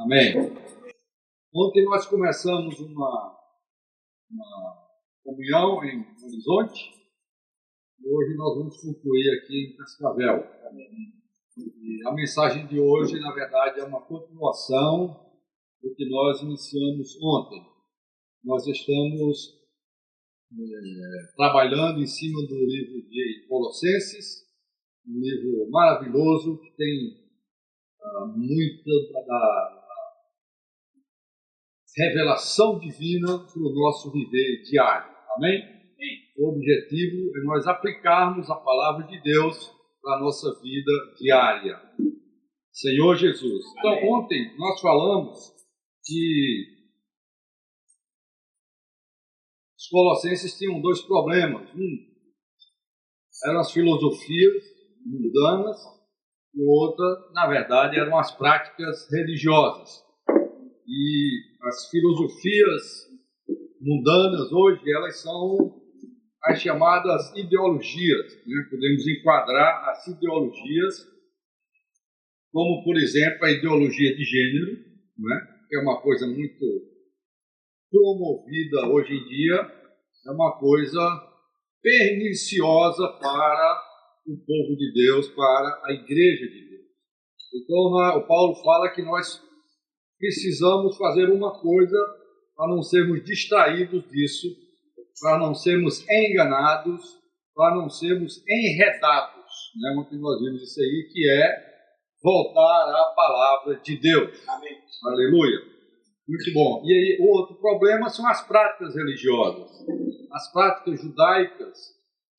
Amém. Ontem nós começamos uma comunhão em Horizonte e hoje nós vamos concluir aqui em Cascavel. E a mensagem de hoje, na verdade, é uma continuação do que nós iniciamos ontem. Nós estamos trabalhando em cima do livro de Colossenses, um livro maravilhoso que tem muita da revelação divina para o nosso viver diário. Amém? O objetivo é nós aplicarmos a palavra de Deus para a nossa vida diária. Senhor Jesus. Então, ontem nós falamos que os colossenses tinham dois problemas. Um eram as filosofias mundanas e outra, na verdade, eram as práticas religiosas. E as filosofias mundanas hoje, elas são as chamadas ideologias, né? Podemos enquadrar as ideologias como, por exemplo, a ideologia de gênero, né? Que é uma coisa muito promovida hoje em dia, é uma coisa perniciosa para o povo de Deus, para a igreja de Deus. Então, o Paulo fala que nós precisamos fazer uma coisa para não sermos distraídos disso, para não sermos enganados, para não sermos enredados. Né? Ontem nós vimos isso aí, que é voltar à palavra de Deus. Amém. Aleluia. Muito bom. E aí, o outro problema são as práticas religiosas. As práticas judaicas,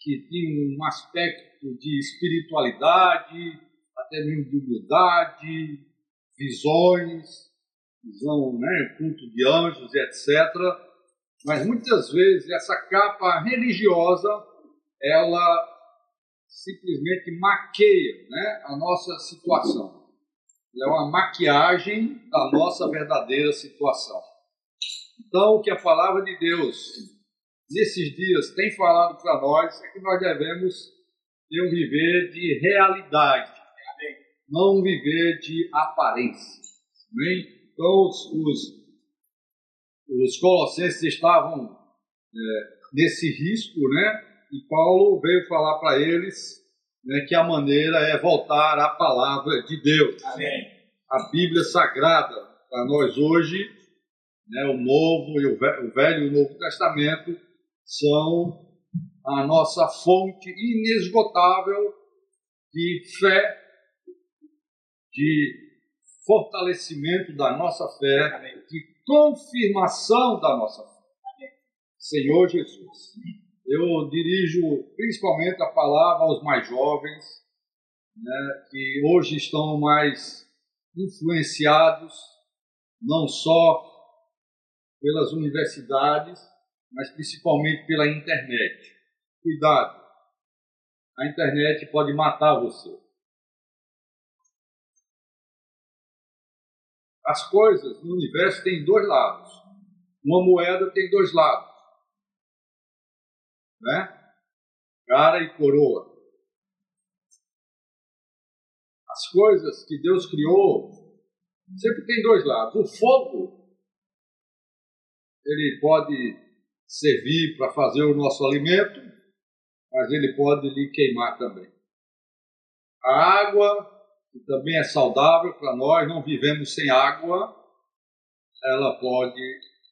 que tinham um aspecto de espiritualidade, até mesmo de humildade, visão, né, culto de anjos, etc. Mas muitas vezes essa capa religiosa, ela simplesmente maqueia, né, a nossa situação. Ela é uma maquiagem da nossa verdadeira situação. Então, o que a palavra de Deus nesses dias tem falado para nós é que nós devemos ter um viver de realidade, não um viver de aparência. Amém? Então, os colossenses estavam nesse risco, né? E Paulo veio falar para eles, né, que a maneira é voltar à palavra de Deus. Amém. A Bíblia Sagrada, para nós hoje, né, o Novo e o Velho e o Novo Testamento são a nossa fonte inesgotável de fé, de fortalecimento da nossa fé, de confirmação da nossa fé. Senhor Jesus, eu dirijo principalmente a palavra aos mais jovens, né, que hoje estão mais influenciados, não só pelas universidades, mas principalmente pela internet. Cuidado, a internet pode matar você. As coisas no universo têm dois lados. Uma moeda tem dois lados, né? Cara e coroa. As coisas que Deus criou sempre tem dois lados. O fogo, ele pode servir para fazer o nosso alimento, mas ele pode lhe queimar também. A água, que também é saudável para nós, não vivemos sem água, ela pode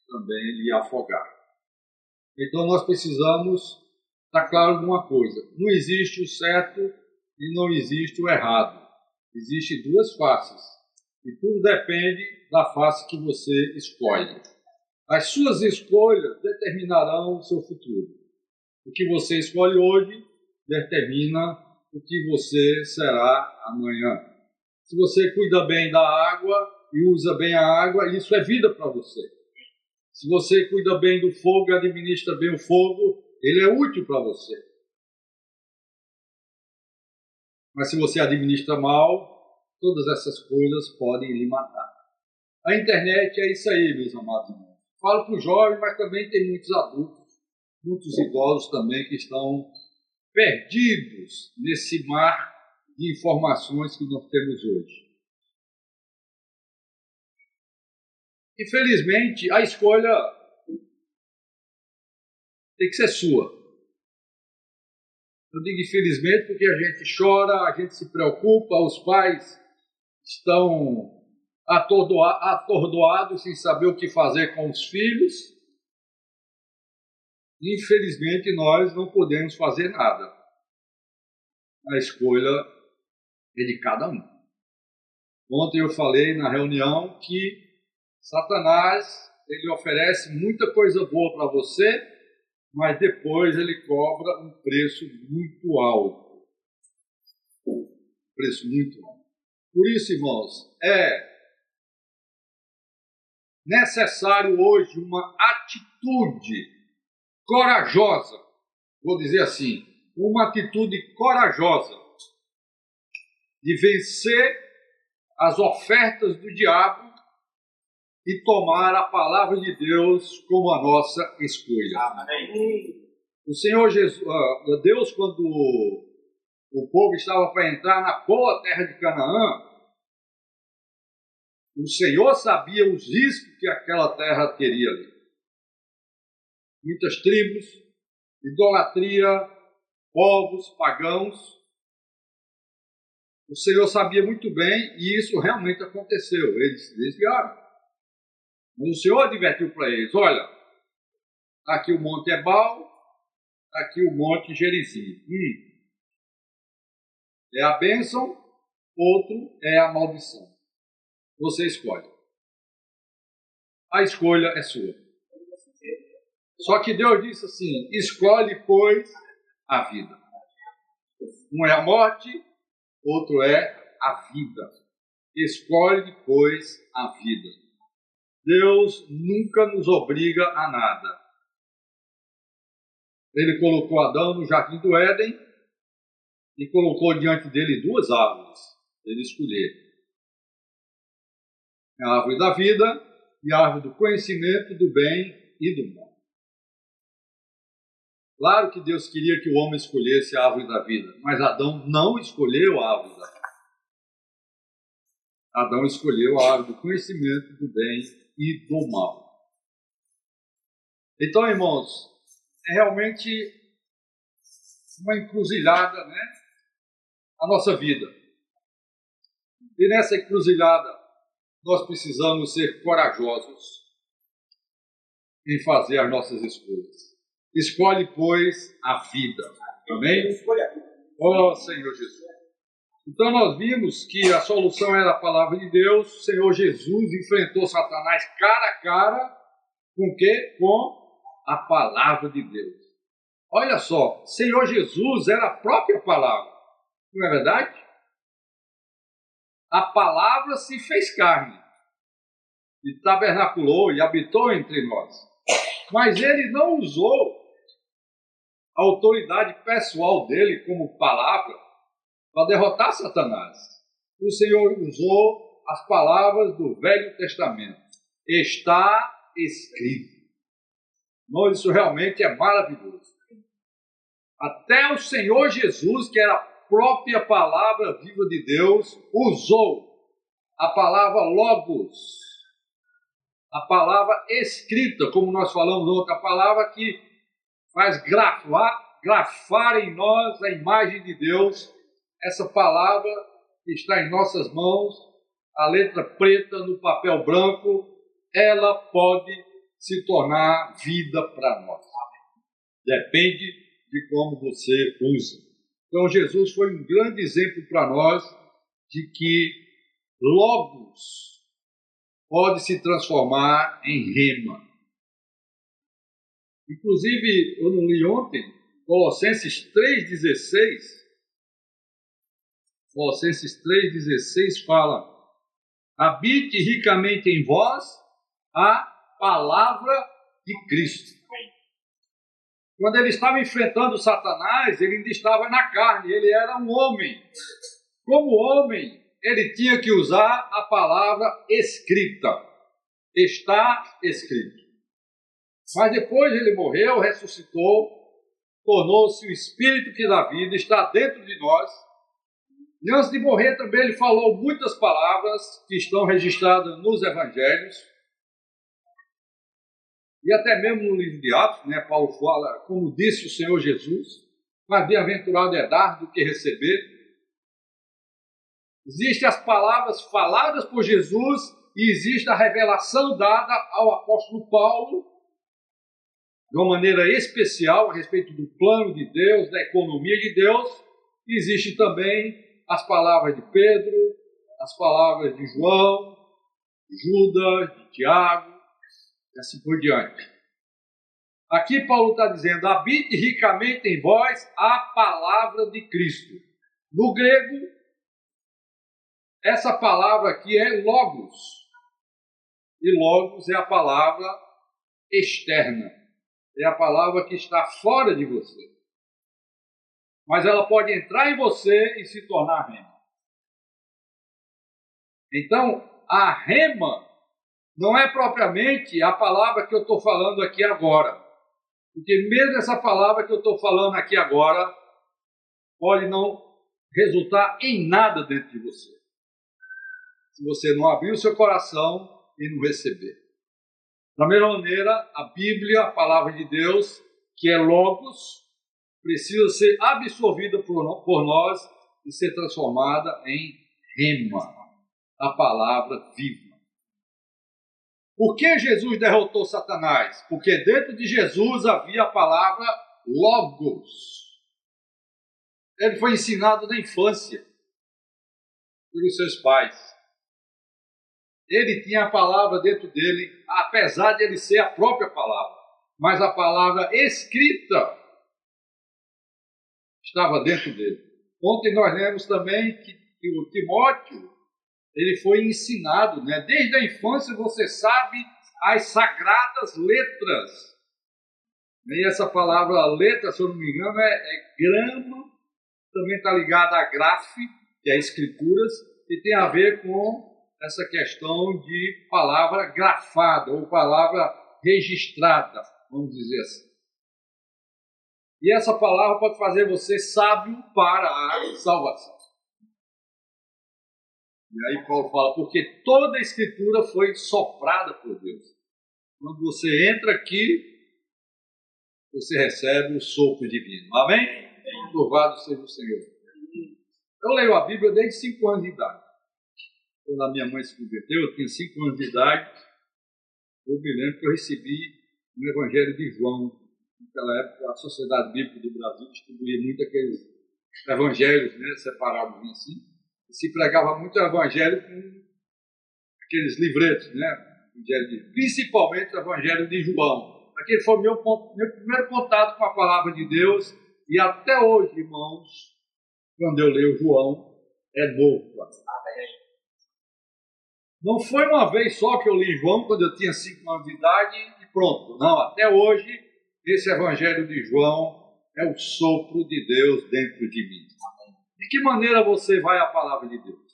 também lhe afogar. Então nós precisamos estar claro de uma coisa: não existe o certo e não existe o errado. Existem duas faces e tudo depende da face que você escolhe. As suas escolhas determinarão o seu futuro. O que você escolhe hoje determina o que você será amanhã. Se você cuida bem da água e usa bem a água, isso é vida para você. Se você cuida bem do fogo e administra bem o fogo, ele é útil para você. Mas se você administra mal, todas essas coisas podem lhe matar. A internet é isso aí, meus amados irmãos. Falo para os jovens, mas também tem muitos adultos, muitos idosos também que estão perdidos nesse mar de informações que nós temos hoje. Infelizmente, a escolha tem que ser sua. Eu digo infelizmente porque a gente chora, a gente se preocupa, os pais estão atordoados sem saber o que fazer com os filhos. Infelizmente, nós não podemos fazer nada. A escolha é de cada um. Ontem eu falei na reunião que Satanás, ele oferece muita coisa boa para você, mas depois ele cobra um preço muito alto. Preço muito alto. Por isso, irmãos, é necessário hoje uma atitude corajosa, vou dizer assim, uma atitude corajosa de vencer as ofertas do diabo e tomar a palavra de Deus como a nossa escolha. Amém. O Senhor Jesus, Deus, quando o povo estava para entrar na boa terra de Canaã, o Senhor sabia os riscos que aquela terra teria ali. Muitas tribos, idolatria, povos pagãos. O Senhor sabia muito bem e isso realmente aconteceu. Eles se desviaram. Mas o Senhor advertiu para eles: olha, aqui o monte Ebal, aqui o monte Gerizim. É a bênção, outro é a maldição. Você escolhe. A escolha é sua. Só que Deus disse assim: escolhe, pois, a vida. Um é a morte, outro é a vida. Escolhe, pois, a vida. Deus nunca nos obriga a nada. Ele colocou Adão no jardim do Éden e colocou diante dele duas árvores para ele escolher: a árvore da vida e a árvore do conhecimento do bem e do mal. Claro que Deus queria que o homem escolhesse a árvore da vida, mas Adão não escolheu a árvore da vida. Adão escolheu a árvore do conhecimento do bem e do mal. Então, irmãos, é realmente uma encruzilhada, né? A nossa vida. E nessa encruzilhada, nós precisamos ser corajosos em fazer as nossas escolhas. Escolhe, pois, a vida. Amém? Ó Senhor Jesus. Então nós vimos que a solução era a palavra de Deus. O Senhor Jesus enfrentou Satanás cara a cara com o quê? Com a palavra de Deus. Olha só, Senhor Jesus era a própria palavra. Não é verdade? A palavra se fez carne e tabernaculou e habitou entre nós. Mas ele não usou a autoridade pessoal dele como palavra para derrotar Satanás. O Senhor usou as palavras do Velho Testamento. Está escrito. Não, isso realmente é maravilhoso. Até o Senhor Jesus, que era a própria palavra viva de Deus, usou a palavra logos, a palavra escrita, como nós falamos outra palavra que faz grafar em nós a imagem de Deus. Essa palavra que está em nossas mãos, a letra preta no papel branco, ela pode se tornar vida para nós. Depende de como você usa. Então Jesus foi um grande exemplo para nós de que logos pode se transformar em rema. Inclusive, eu não li ontem, Colossenses 3,16. Colossenses 3,16 fala: habite ricamente em vós a palavra de Cristo. Quando ele estava enfrentando Satanás, ele ainda estava na carne, ele era um homem. Como homem, ele tinha que usar a palavra escrita. Está escrito. Mas depois ele morreu, ressuscitou, tornou-se o Espírito que dá vida, está dentro de nós. E antes de morrer também ele falou muitas palavras que estão registradas nos Evangelhos. E até mesmo no livro de Atos, né, Paulo fala, como disse o Senhor Jesus, mais bem-aventurado é dar do que receber. Existem as palavras faladas por Jesus e existe a revelação dada ao apóstolo Paulo, de uma maneira especial, a respeito do plano de Deus, da economia de Deus. E existe também as palavras de Pedro, as palavras de João, de Judas, de Tiago, e assim por diante. Aqui Paulo está dizendo, habite ricamente em vós a palavra de Cristo. No grego, essa palavra aqui é logos. E logos é a palavra externa. É a palavra que está fora de você. Mas ela pode entrar em você e se tornar rema. Então, a rema não é propriamente a palavra que eu estou falando aqui agora. Porque mesmo essa palavra que eu estou falando aqui agora pode não resultar em nada dentro de você. Se você não abrir o seu coração e não receber. Da mesma maneira, a Bíblia, a palavra de Deus, que é logos, precisa ser absorvida por nós e ser transformada em rema, a palavra viva. Por que Jesus derrotou Satanás? Porque dentro de Jesus havia a palavra logos. Ele foi ensinado na infância pelos seus pais. Ele tinha a palavra dentro dele, apesar de ele ser a própria palavra. Mas a palavra escrita estava dentro dele. Ontem nós lemos também que o Timóteo, ele foi ensinado, né? Desde a infância você sabe as sagradas letras. E essa palavra letra, se eu não me engano, é grama, também está ligada a grafe, que é escrituras, e tem a ver com essa questão de palavra grafada, ou palavra registrada, vamos dizer assim. E essa palavra pode fazer você sábio para a salvação. E aí Paulo fala, porque toda a escritura foi soprada por Deus. Quando você entra aqui, você recebe o sopro divino. Amém? Louvado seja o Senhor. Eu leio a Bíblia desde 5 anos de idade. Quando a minha mãe se converteu, eu tinha 5 anos de idade. Eu me lembro que eu recebi o Evangelho de João. Naquela época, a Sociedade Bíblica do Brasil distribuía muito aqueles evangelhos, né, separados assim. E se pregava muito o Evangelho com aqueles livretos, né? Principalmente o Evangelho de João. Aquele foi meu primeiro contato com a palavra de Deus. E até hoje, irmãos, quando eu leio João, é novo. Não foi uma vez só que eu li João, quando eu tinha 5 anos de idade, e pronto. Não, até hoje, esse Evangelho de João é o sopro de Deus dentro de mim. De que maneira você vai à palavra de Deus?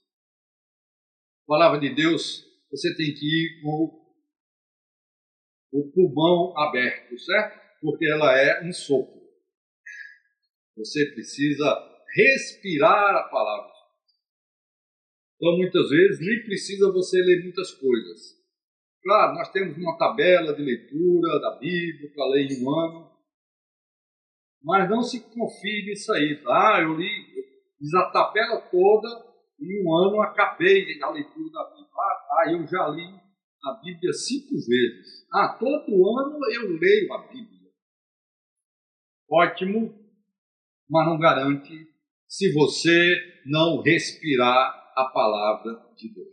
A palavra de Deus, você tem que ir com o pulmão aberto, certo? Porque ela é um sopro. Você precisa respirar a palavra. Então, muitas vezes, nem precisa você ler muitas coisas. Claro, nós temos uma tabela de leitura da Bíblia para ler em um ano, mas não se confie nisso aí. Eu fiz a tabela toda em um ano, acabei a leitura da Bíblia. Eu já li a Bíblia 5 vezes. Todo ano eu leio a Bíblia. Ótimo, mas não garante se você não respirar a palavra de Deus.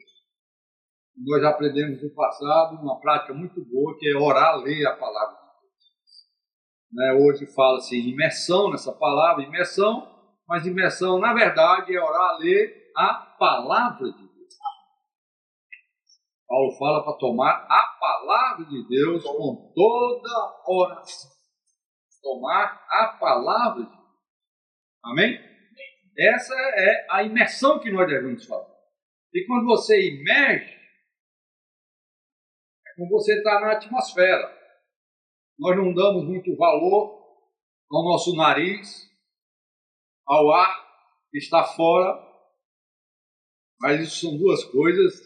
Nós aprendemos no passado uma prática muito boa, que é orar, ler a palavra de Deus. Hoje fala-se imersão nessa palavra, imersão, mas imersão, na verdade, é orar, ler a palavra de Deus. Paulo fala para tomar a palavra de Deus com toda oração. Tomar a palavra de Deus. Amém? Essa é a imersão que nós devemos fazer. E quando você imerge, é como você está na atmosfera. Nós não damos muito valor ao nosso nariz, ao ar que está fora, mas isso são duas coisas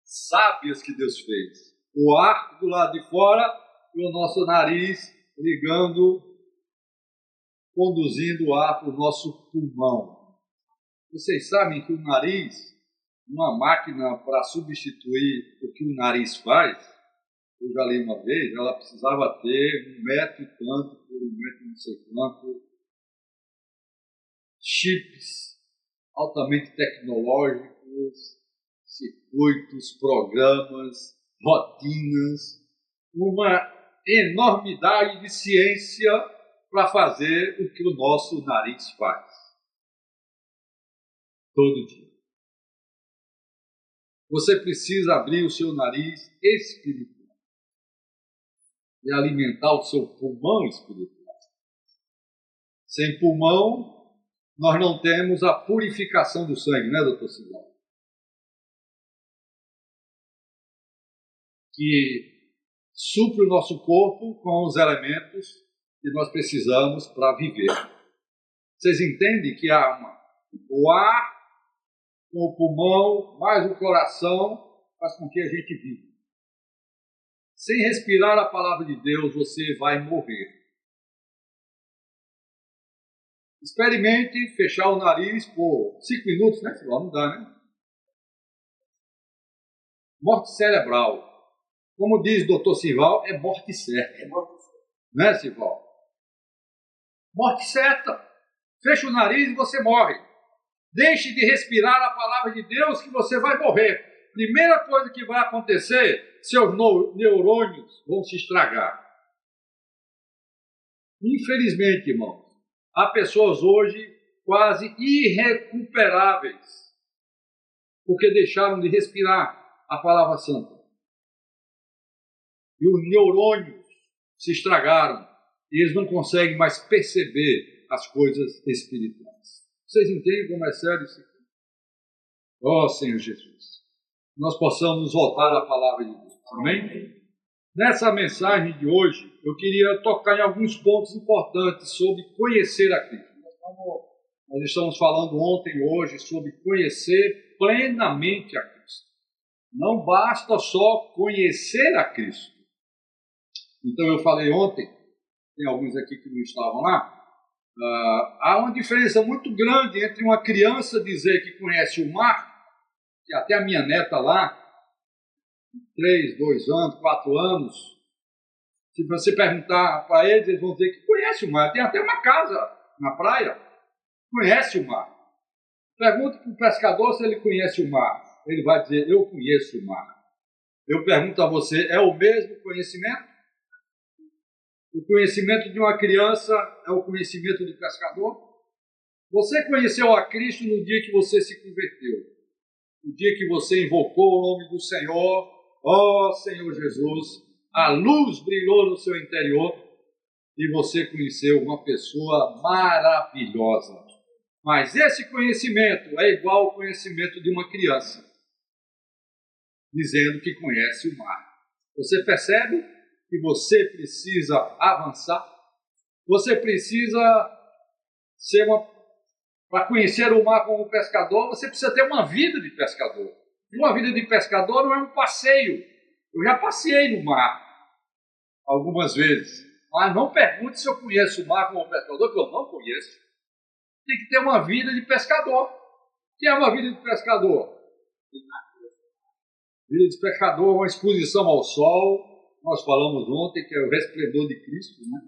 sábias que Deus fez. O ar do lado de fora e o nosso nariz ligando, conduzindo o ar para o nosso pulmão. Vocês sabem que o nariz, uma máquina para substituir o que o nariz faz, eu já li uma vez, ela precisava ter 1 metro e tanto por 1 metro e não sei quanto, chips altamente tecnológicos, circuitos, programas, rotinas, uma enormidade de ciência para fazer o que o nosso nariz faz. Todo dia. Você precisa abrir o seu nariz espiritual e alimentar o seu pulmão espiritual. Sem pulmão, nós não temos a purificação do sangue, né, doutor Silvão? Que supre o nosso corpo com os elementos que nós precisamos para viver. Vocês entendem que o ar com o pulmão, mais o coração, faz com que a gente viva. Sem respirar a palavra de Deus, você vai morrer. Experimente fechar o nariz por 5 minutos, né, Silvão? Não dá, né? Morte cerebral. Como diz o Dr. Sival, é morte certa. Né, Sival? Morte certa. Fecha o nariz e você morre. Deixe de respirar a palavra de Deus que você vai morrer. Primeira coisa que vai acontecer, seus neurônios vão se estragar. Infelizmente, irmãos, há pessoas hoje quase irrecuperáveis porque deixaram de respirar a palavra santa. E os neurônios se estragaram e eles não conseguem mais perceber as coisas espirituais. Vocês entendem como é sério isso aqui? Ó Senhor Jesus, nós possamos voltar à palavra de Deus. Amém? Nessa mensagem de hoje, eu queria tocar em alguns pontos importantes sobre conhecer a Cristo. Nós estamos falando ontem e hoje sobre conhecer plenamente a Cristo. Não basta só conhecer a Cristo. Então eu falei ontem, tem alguns aqui que não estavam lá, há uma diferença muito grande entre uma criança dizer que conhece o mar, que até a minha neta lá, 3, 2 anos, 4 anos, se você perguntar para eles, eles vão dizer que conhece o mar, tem até uma casa na praia, conhece o mar. Pergunta para o pescador se ele conhece o mar, ele vai dizer, eu conheço o mar. Eu pergunto a você, é o mesmo conhecimento? O conhecimento de uma criança é o conhecimento do pescador? Você conheceu a Cristo no dia que você se converteu. No dia que você invocou o nome do Senhor, ó Senhor Jesus, a luz brilhou no seu interior e você conheceu uma pessoa maravilhosa. Mas esse conhecimento é igual ao conhecimento de uma criança, dizendo que conhece o mar. Você percebe que você precisa avançar? Você precisa ser para conhecer o mar como pescador, você precisa ter uma vida de pescador. E uma vida de pescador não é um passeio. Eu já passei no mar algumas vezes. Mas não pergunte se eu conheço o mar como pescador, porque eu não conheço. Tem que ter uma vida de pescador. O que é uma vida de pescador? Vida de pescador é uma exposição ao sol. Nós falamos ontem que é o resplendor de Cristo, né?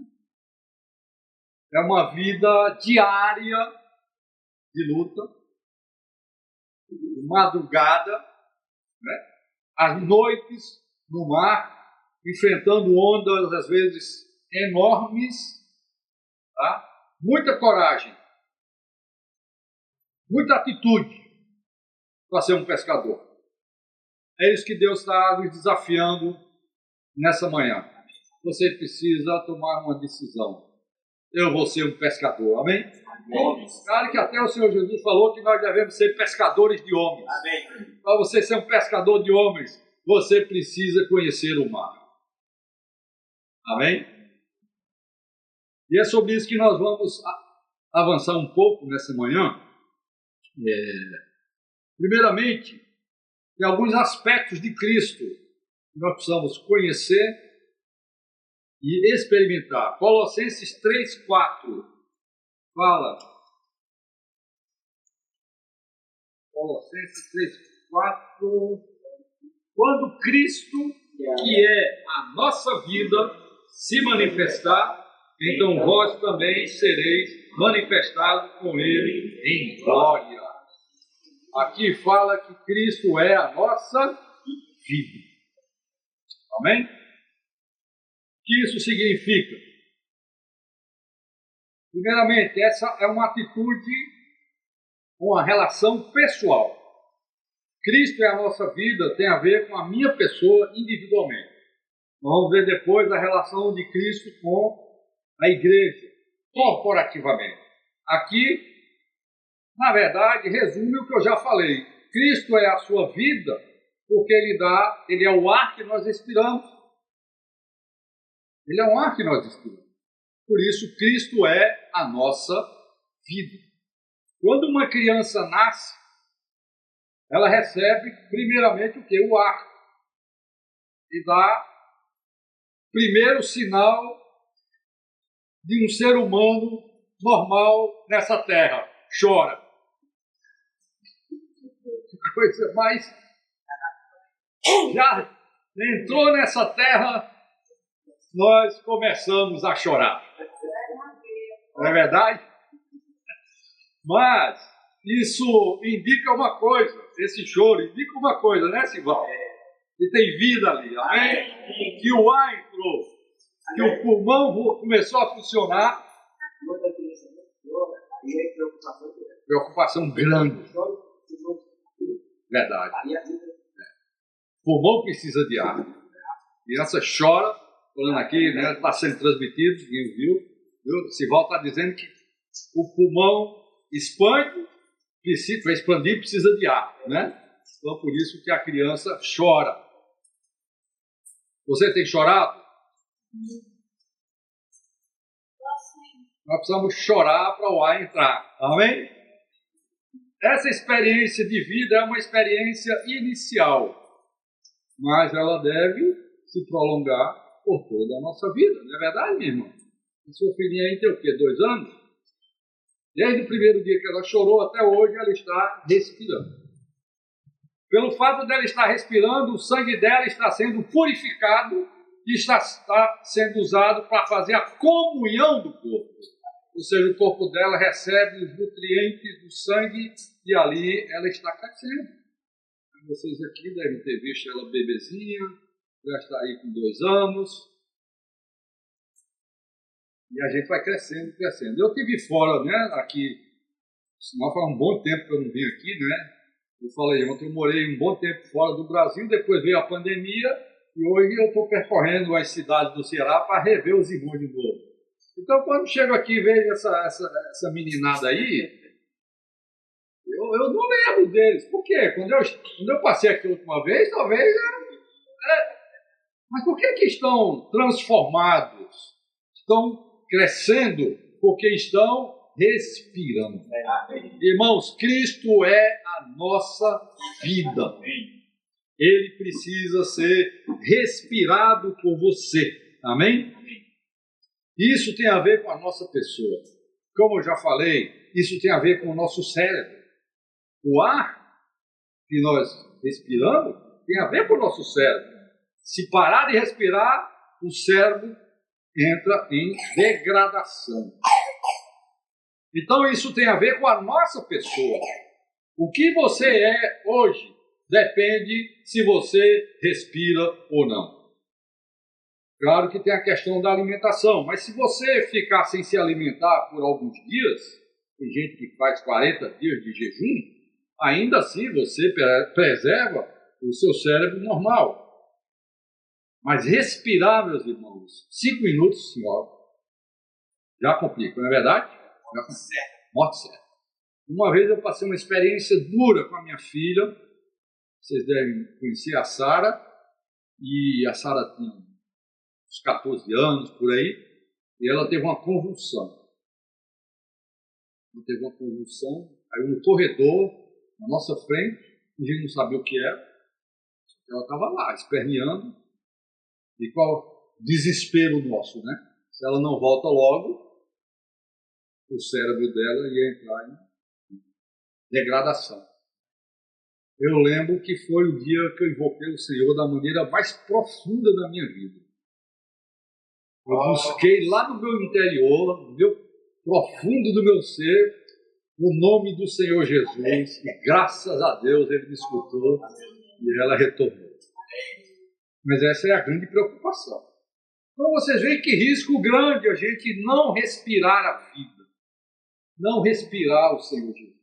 É uma vida diária de luta, de madrugada, né? As noites no mar, enfrentando ondas às vezes enormes, tá? Muita coragem, muita atitude para ser um pescador. É isso que Deus está nos desafiando nessa manhã. Você precisa tomar uma decisão. Eu vou ser um pescador, amém? Amém. Claro que até o Senhor Jesus falou que nós devemos ser pescadores de homens. Amém. Para você ser um pescador de homens, você precisa conhecer o mar. Amém? E é sobre isso que nós vamos avançar um pouco nessa manhã. Primeiramente, tem alguns aspectos de Cristo que nós precisamos conhecer e experimentar. Colossenses 3:4 fala. Colossenses 3:4. Quando Cristo, que é a nossa vida, se manifestar, então vós também sereis manifestados com Ele em glória. Aqui fala que Cristo é a nossa vida. Amém? O que isso significa? Primeiramente, essa é uma atitude, uma relação pessoal. Cristo é a nossa vida, tem a ver com a minha pessoa individualmente. Nós vamos ver depois a relação de Cristo com a igreja, corporativamente. Aqui, na verdade, resume o que eu já falei. Cristo é a sua vida, porque Ele é o ar que nós respiramos. Ele é um ar que nós respiramos. Por isso, Cristo é a nossa vida. Quando uma criança nasce, ela recebe, primeiramente, o quê? O ar. E dá primeiro sinal de um ser humano normal nessa terra. Chora. Coisa mais... Já entrou nessa terra, nós começamos a chorar. Não é verdade? Mas isso indica uma coisa, esse choro indica uma coisa, né, Sival? Que tem vida ali, amém? Que o ar entrou, que o pulmão começou a funcionar. Preocupação grande. Verdade. O pulmão precisa de ar. A criança chora, olhando aqui, né? Está sendo transmitido, ninguém viu? Sival está dizendo que o pulmão expande, para expandir precisa de ar, né? Então, por isso que a criança chora. Você tem chorado? Nós precisamos chorar para o ar entrar, amém? Essa experiência de vida é uma experiência inicial, mas ela deve se prolongar por toda a nossa vida, não é verdade, minha irmã? A sua filhinha aí tem o quê? 2 anos? Desde o primeiro dia que ela chorou até hoje, ela está respirando. Pelo fato dela estar respirando, o sangue dela está sendo purificado e está sendo usado para fazer a comunhão do corpo. Ou seja, o corpo dela recebe os nutrientes do sangue e ali ela está crescendo. Vocês aqui devem ter visto ela bebezinha, já está aí com 2 anos. E a gente vai crescendo, crescendo. Eu estive fora, né, aqui, senão faz um bom tempo que eu não vim aqui, né? Eu falei ontem, eu morei um bom tempo fora do Brasil, depois veio a pandemia, e hoje eu estou percorrendo as cidades do Ceará para rever os irmãos de novo. Então, quando chego aqui e vejo essa meninada aí, eu não lembro deles. Por quê? Quando eu passei aqui a última vez, talvez... Mas por que estão transformados? Estão crescendo? Porque estão respirando. Irmãos, Cristo é a nossa vida. Ele precisa ser respirado por você. Amém? Isso tem a ver com a nossa pessoa. Como eu já falei, isso tem a ver com o nosso cérebro. O ar que nós respiramos tem a ver com o nosso cérebro. Se parar de respirar, o cérebro entra em degradação. Então isso tem a ver com a nossa pessoa. O que você é hoje depende se você respira ou não. Claro que tem a questão da alimentação, mas se você ficar sem se alimentar por alguns dias, tem gente que faz 40 dias de jejum, ainda assim você preserva o seu cérebro normal. Mas respirar, meus irmãos, 5 minutos, senhora, já complica, não é verdade? Morte certa. Uma vez eu passei uma experiência dura com a minha filha, vocês devem conhecer a Sara, e a Sara tinha uns 14 anos, por aí, e ela teve uma convulsão. Aí no corredor, na nossa frente, a gente não sabia o que era, ela estava lá, esperneando, e qual desespero nosso, né? Se ela não volta logo, o cérebro dela ia entrar em degradação. Eu lembro que foi o dia que eu invoquei o Senhor da maneira mais profunda da minha vida. Eu busquei lá no meu interior, no meu profundo do meu ser, o nome do Senhor Jesus, e graças a Deus Ele me escutou e ela retornou. Mas essa é a grande preocupação. Então vocês veem que risco grande a gente não respirar a vida, não respirar o Senhor Jesus.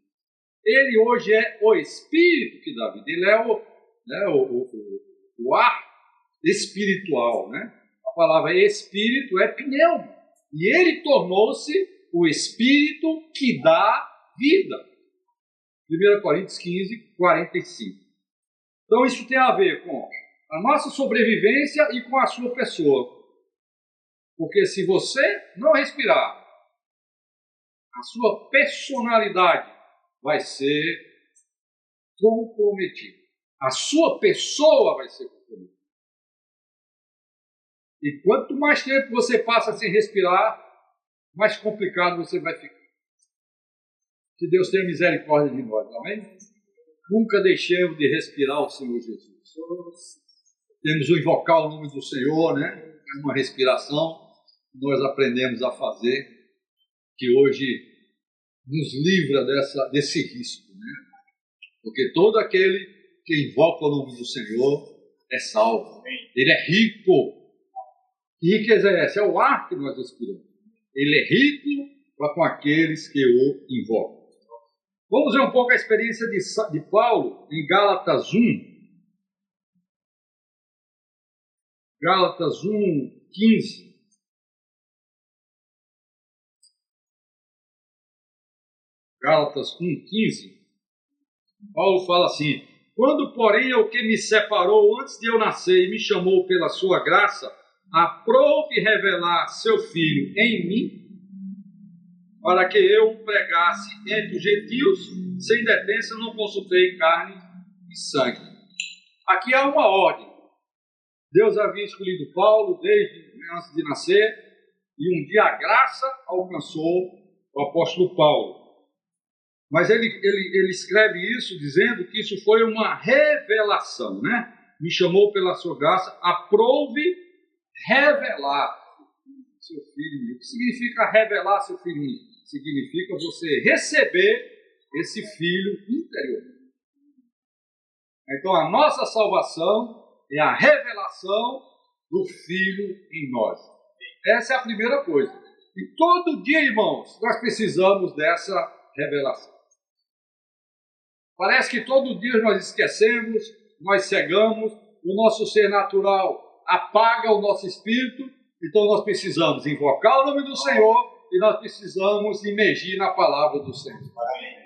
Ele hoje é o Espírito que dá vida, ele é o ar espiritual, né? A palavra espírito é pneuma, e ele tornou-se o Espírito que dá vida. 1 Coríntios 15, 45. Então isso tem a ver com a nossa sobrevivência e com a sua pessoa. Porque se você não respirar, a sua personalidade vai ser comprometida. A sua pessoa vai ser comprometida. E quanto mais tempo você passa sem respirar, mais complicado você vai ficar. Que Deus tenha misericórdia de nós, amém? Nunca deixemos de respirar o Senhor Jesus. Temos o invocar o nome do Senhor, né? É uma respiração que nós aprendemos a fazer, que hoje nos livra desse risco, né? Porque todo aquele que invoca o nome do Senhor é salvo. Ele é rico. Que riqueza é essa? É o ar que nós respiramos. Ele é rico para com aqueles que o invocam. Vamos ver um pouco a experiência de Paulo em Gálatas 1. Gálatas 1, 15. Gálatas 1, 15. Paulo fala assim: quando, porém, é o que me separou antes de eu nascer e me chamou pela sua graça, aprove revelar seu Filho em mim, para que eu pregasse entre os gentios, sem detência, não consultei carne e sangue. Aqui há uma ordem. Deus havia escolhido Paulo desde antes de nascer, e um dia a graça alcançou o apóstolo Paulo. Mas ele escreve isso dizendo que isso foi uma revelação, né? Me chamou pela sua graça, aprove revelar seu filho. O que significa revelar seu filho? Significa você receber esse filho interior. Então a nossa salvação é a revelação do Filho em nós. Essa é a primeira coisa. E todo dia, irmãos, nós precisamos dessa revelação. Parece que todo dia nós esquecemos, nós cegamos, o nosso ser natural apaga o nosso espírito, então nós precisamos invocar o nome do Senhor e nós precisamos imergir na palavra do Senhor.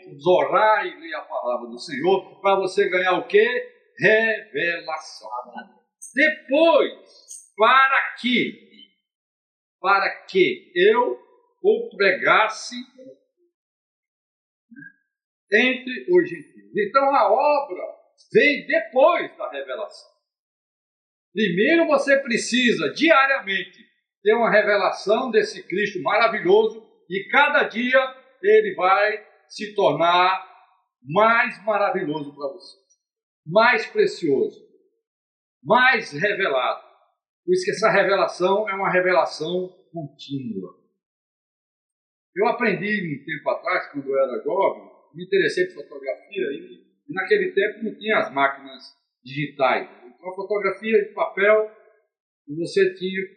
Vamos orar e ler a palavra do Senhor para você ganhar o quê? Revelação. Depois, para que eu o pregasse entre os gentios. Então a obra vem depois da revelação. Primeiro você precisa diariamente ter uma revelação desse Cristo maravilhoso, e cada dia ele vai se tornar mais maravilhoso para você, mais precioso, mais revelado. Por isso que essa revelação é uma revelação contínua. Eu aprendi um tempo atrás, quando eu era jovem, me interessei por fotografia, e naquele tempo não tinha as máquinas digitais. Então a fotografia de papel, você tinha...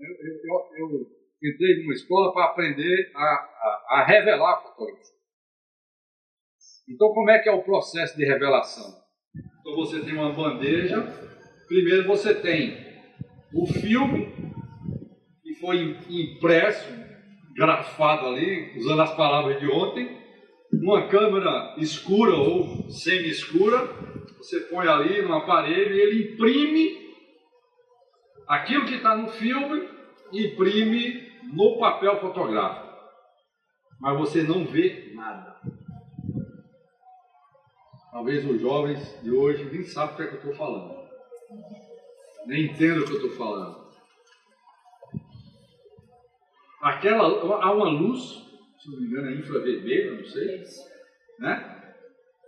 Eu entrei numa escola para aprender a revelar a fotografia. Então como é que é o processo de revelação? Então você tem uma bandeja, primeiro você tem o filme, que foi impresso, grafado ali, usando as palavras de ontem, uma câmera escura ou semi-escura, você põe ali no aparelho e ele imprime aquilo que está no filme, imprime no papel fotográfico. Mas você não vê nada. Talvez os jovens de hoje nem sabem o que é que eu estou falando. Nem entendem o que eu estou falando. há uma luz, se não me engano é infravermelha, não sei, né?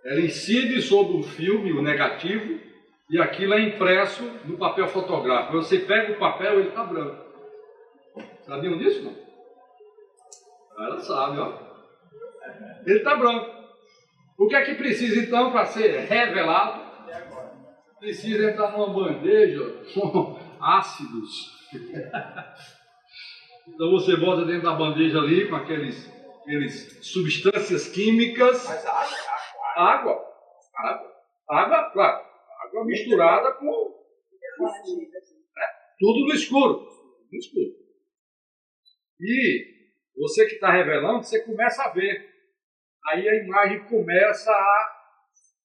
Ela incide sobre o filme, o negativo, e aquilo é impresso no papel fotográfico. Você pega o papel, ele está branco. Sabiam disso, não? Ela sabe, ó. Ele está branco. O que é que precisa, então, para ser revelado? Precisa entrar numa bandeja com ácidos. Então você bota dentro da bandeja ali com aqueles substâncias químicas. Mas Água, claro. Água misturada com tudo no escuro. E você que está revelando, você começa a ver. Aí a imagem começa à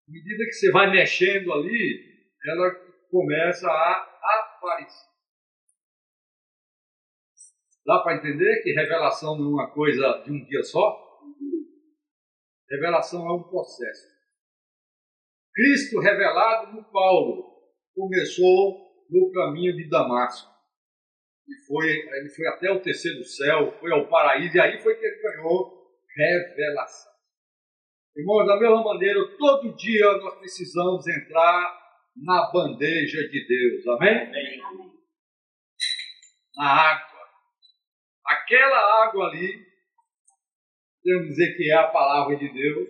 medida que você vai mexendo ali, ela começa a aparecer. Dá para entender que revelação não é uma coisa de um dia só? Revelação é um processo. Cristo revelado no Paulo começou no caminho de Damasco. Ele foi até o terceiro céu, foi ao paraíso, e aí foi que ele ganhou revelação. Irmãos, da mesma maneira, todo dia nós precisamos entrar na bandeja de Deus. Amém? Amém. Na água. Aquela água ali, podemos dizer que é a palavra de Deus,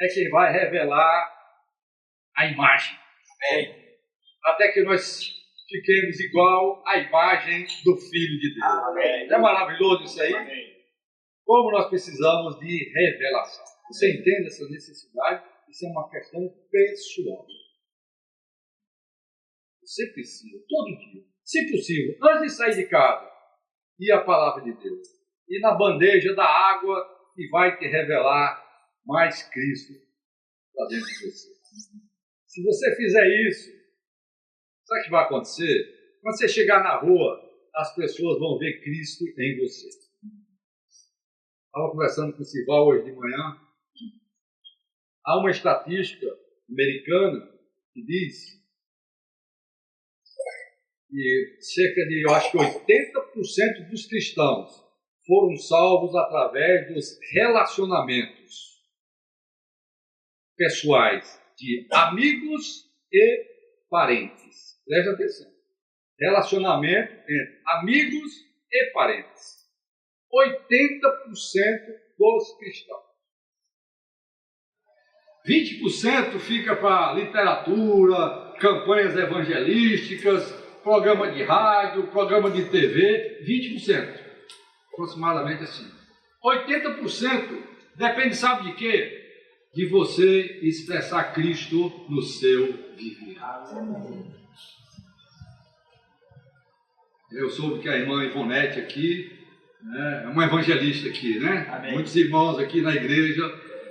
é quem vai revelar a imagem. Amém. Até que nós fiquemos igual à imagem do Filho de Deus. Amém. Não é maravilhoso isso aí? Amém. Como nós precisamos de revelação. Você entende essa necessidade? Isso é uma questão pessoal. Você precisa, todo dia, se possível, antes de sair de casa, ir à palavra de Deus. E na bandeja da água que vai te revelar mais Cristo lá dentro de você. Se você fizer isso, sabe o que vai acontecer? Quando você chegar na rua, as pessoas vão ver Cristo em você. Estava conversando com o Sival hoje de manhã. Há uma estatística americana que diz que cerca de, eu acho que 80% dos cristãos foram salvos através dos relacionamentos pessoais de amigos e parentes. Preste atenção. Relacionamento entre amigos e parentes. 80% dos cristãos. 20% fica para literatura, campanhas evangelísticas, programa de rádio, programa de TV, 20%. Aproximadamente assim. 80% depende, sabe de quê? De você expressar Cristo no seu viver. Eu soube que a irmã Ivonete aqui é uma evangelista aqui, né? Amém. Muitos irmãos aqui na igreja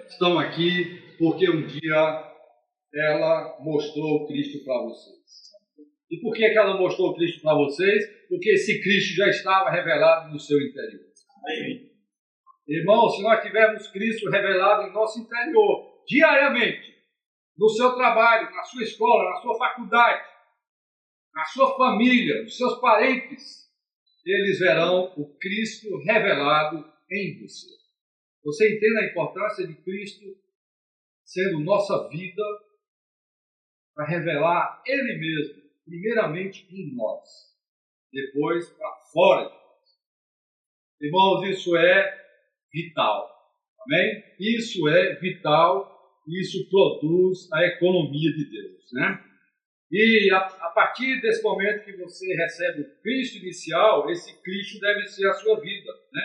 estão aqui porque um dia ela mostrou Cristo para vocês. E por que ela mostrou Cristo para vocês? Porque esse Cristo já estava revelado no seu interior. Amém. Irmão, se nós tivermos Cristo revelado em nosso interior, diariamente, no seu trabalho, na sua escola, na sua faculdade, na sua família, nos seus parentes, eles verão o Cristo revelado em você. Você entende a importância de Cristo sendo nossa vida para revelar Ele mesmo, primeiramente em nós, depois para fora de nós. Irmãos, isso é vital. Amém? Isso é vital, isso produz a economia de Deus, né? E a partir desse momento que você recebe o Cristo inicial, esse Cristo deve ser a sua vida, né?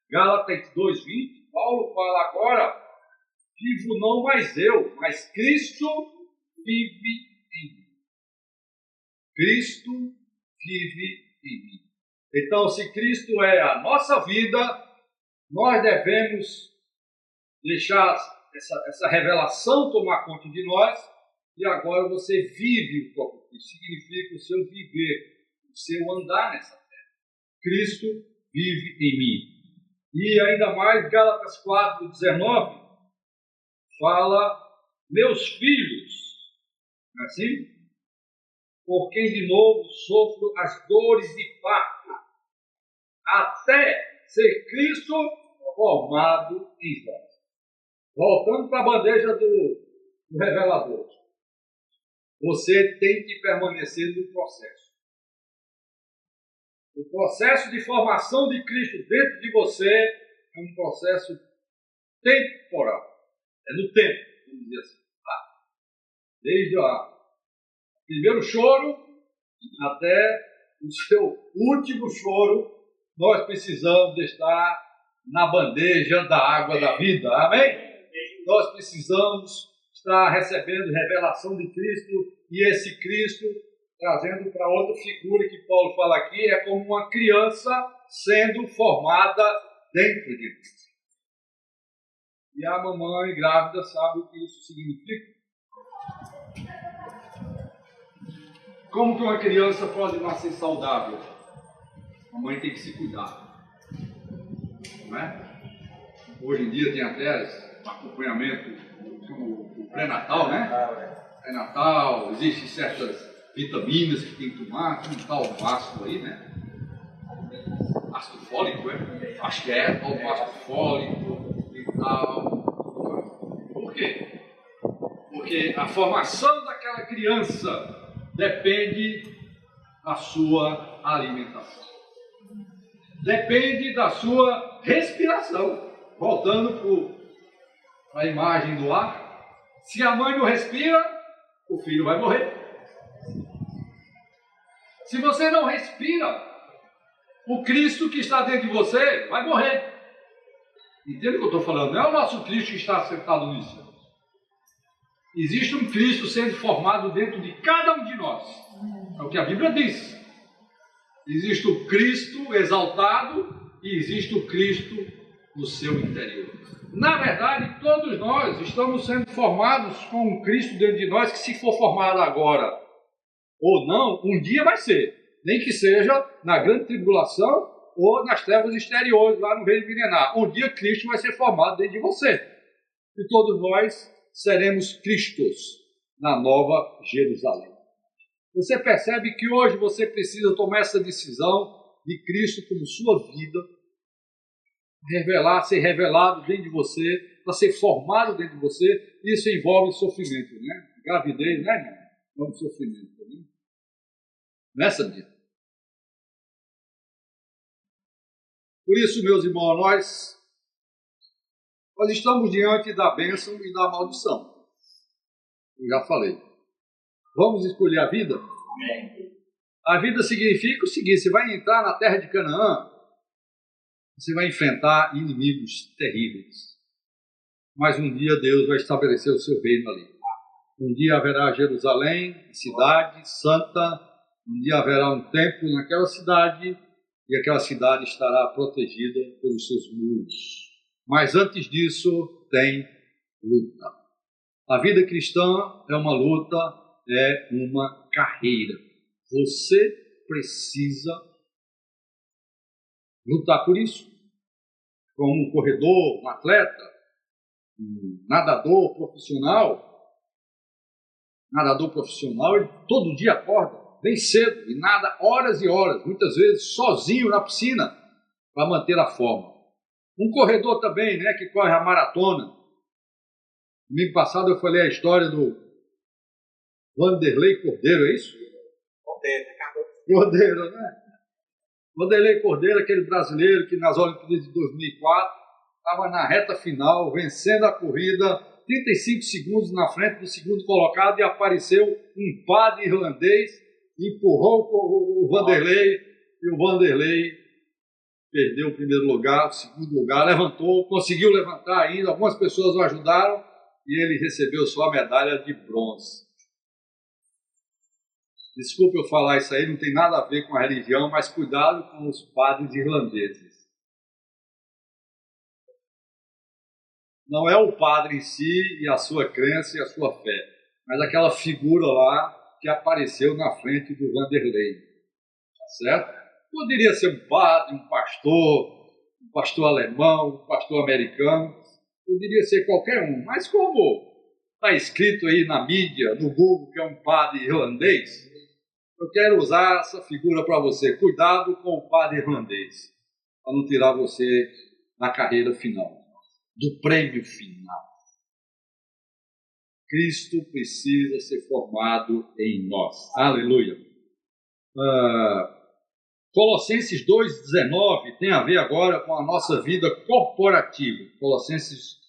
Gálatas 2:20, Paulo fala agora, vivo não mais eu, mas Cristo vive em mim. Cristo vive em mim. Então, se Cristo é a nossa vida, nós devemos deixar essa revelação tomar conta de nós, e agora você vive o próprio Cristo. Significa o seu viver, o seu andar nessa terra. Cristo vive em mim. E ainda mais, Gálatas 4:19, fala, meus filhos, não é assim? Por quem de novo sofro as dores de parto, até ser Cristo formado em vós. Voltando para a bandeja do revelador. Você tem que permanecer no processo. O processo de formação de Cristo dentro de você é um processo temporal. É no tempo, vamos dizer assim. Desde o primeiro choro até o seu último choro, nós precisamos de estar na bandeja da água da vida. Amém? Nós precisamos estar recebendo revelação de Cristo, e esse Cristo, trazendo para outra figura que Paulo fala aqui, é como uma criança sendo formada dentro de nós. E a mamãe grávida sabe o que isso significa. Como que uma criança pode nascer saudável? A mãe tem que se cuidar. Não é? Hoje em dia tem até acompanhamento, o pré-natal, né? Pré-natal, existem certas vitaminas que tem que tomar, como tal o ácido aí, né? Ácido fólico, é? Acho que é, tal ácido fólico e tal. Por quê? Porque a formação daquela criança depende da sua alimentação. Depende da sua respiração. Voltando para a imagem do ar. Se a mãe não respira, o filho vai morrer. Se você não respira, o Cristo que está dentro de você vai morrer. Entende o que eu estou falando? Não é o nosso Cristo que está sentado no céu. Existe um Cristo sendo formado dentro de cada um de nós. É o que a Bíblia diz. Existe o Cristo exaltado e existe o Cristo no seu interior. Na verdade, todos nós estamos sendo formados com um Cristo dentro de nós que, se for formado agora ou não, um dia vai ser. Nem que seja na grande tribulação ou nas trevas exteriores, lá no reino milenar. Um dia Cristo vai ser formado dentro de você. E todos nós seremos Cristos na nova Jerusalém. Você percebe que hoje você precisa tomar essa decisão de Cristo como sua vida, ser revelado dentro de você, para ser formado dentro de você. Isso envolve sofrimento, né? Gravidez, né, irmão? Envolve sofrimento, né? Nessa vida. Por isso, meus irmãos, nós estamos diante da bênção e da maldição. Eu já falei. Vamos escolher a vida? A vida significa o seguinte: você vai entrar na terra de Canaã, você vai enfrentar inimigos terríveis. Mas um dia Deus vai estabelecer o seu reino ali. Um dia haverá Jerusalém, cidade santa. Um dia haverá um templo naquela cidade, e aquela cidade estará protegida pelos seus muros. Mas antes disso, tem luta. A vida cristã é uma luta, é uma carreira. Você precisa lutar por isso. Como um corredor, um atleta, um nadador profissional. Nadador profissional, ele todo dia acorda bem cedo e nada horas e horas, muitas vezes sozinho na piscina, para manter a forma. Um corredor também, né, que corre a maratona. Domingo passado eu falei a história do Vanderlei Cordeiro, é isso? Cordeiro, né? Vanderlei Cordeiro, aquele brasileiro que nas Olimpíadas de 2004 estava na reta final, vencendo a corrida, 35 segundos na frente do segundo colocado, e apareceu um padre irlandês, empurrou o Vanderlei, e o Vanderlei perdeu o primeiro lugar, o segundo lugar, levantou, conseguiu levantar ainda, algumas pessoas o ajudaram, e ele recebeu só a medalha de bronze. Desculpa eu falar isso aí, não tem nada a ver com a religião, mas cuidado com os padres irlandeses. Não é o padre em si e a sua crença e a sua fé, mas aquela figura lá que apareceu na frente do Vanderlei. Tá certo? Poderia ser um padre, um pastor alemão, um pastor americano, poderia ser qualquer um, mas como está escrito aí na mídia, no Google, que é um padre irlandês, eu quero usar essa figura para você. Cuidado com o padre irlandês. para não tirar você da carreira final, do prêmio final. Cristo precisa ser formado em nós. Aleluia. Colossenses 2,19 tem a ver agora com a nossa vida corporativa. Colossenses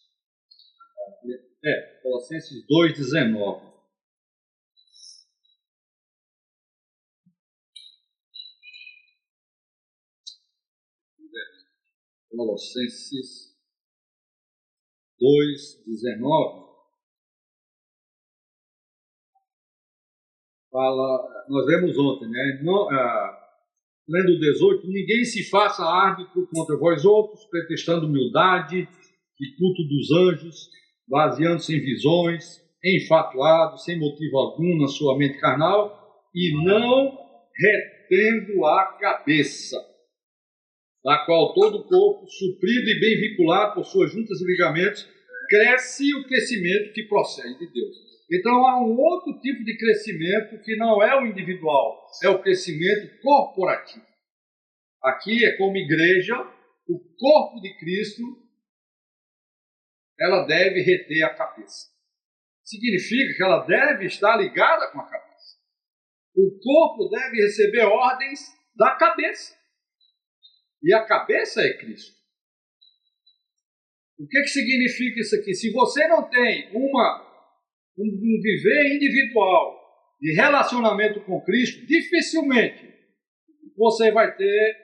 2,19. Colossenses 2,19 fala, nós vemos ontem, né? Lendo o 18, ninguém se faça árbitro contra vós outros, pretextando humildade e culto dos anjos, baseando-se em visões, enfatuado, sem motivo algum na sua mente carnal, e não retendo a cabeça, da qual todo o corpo, suprido e bem vinculado por suas juntas e ligamentos, cresce o crescimento que procede de Deus. Então há um outro tipo de crescimento que não é o individual, é o crescimento corporativo. Aqui é como igreja, o corpo de Cristo, ela deve reter a cabeça. Significa que ela deve estar ligada com a cabeça. O corpo deve receber ordens da cabeça. E a cabeça é Cristo. O que significa isso aqui? Se você não tem um viver individual de relacionamento com Cristo, dificilmente você vai ter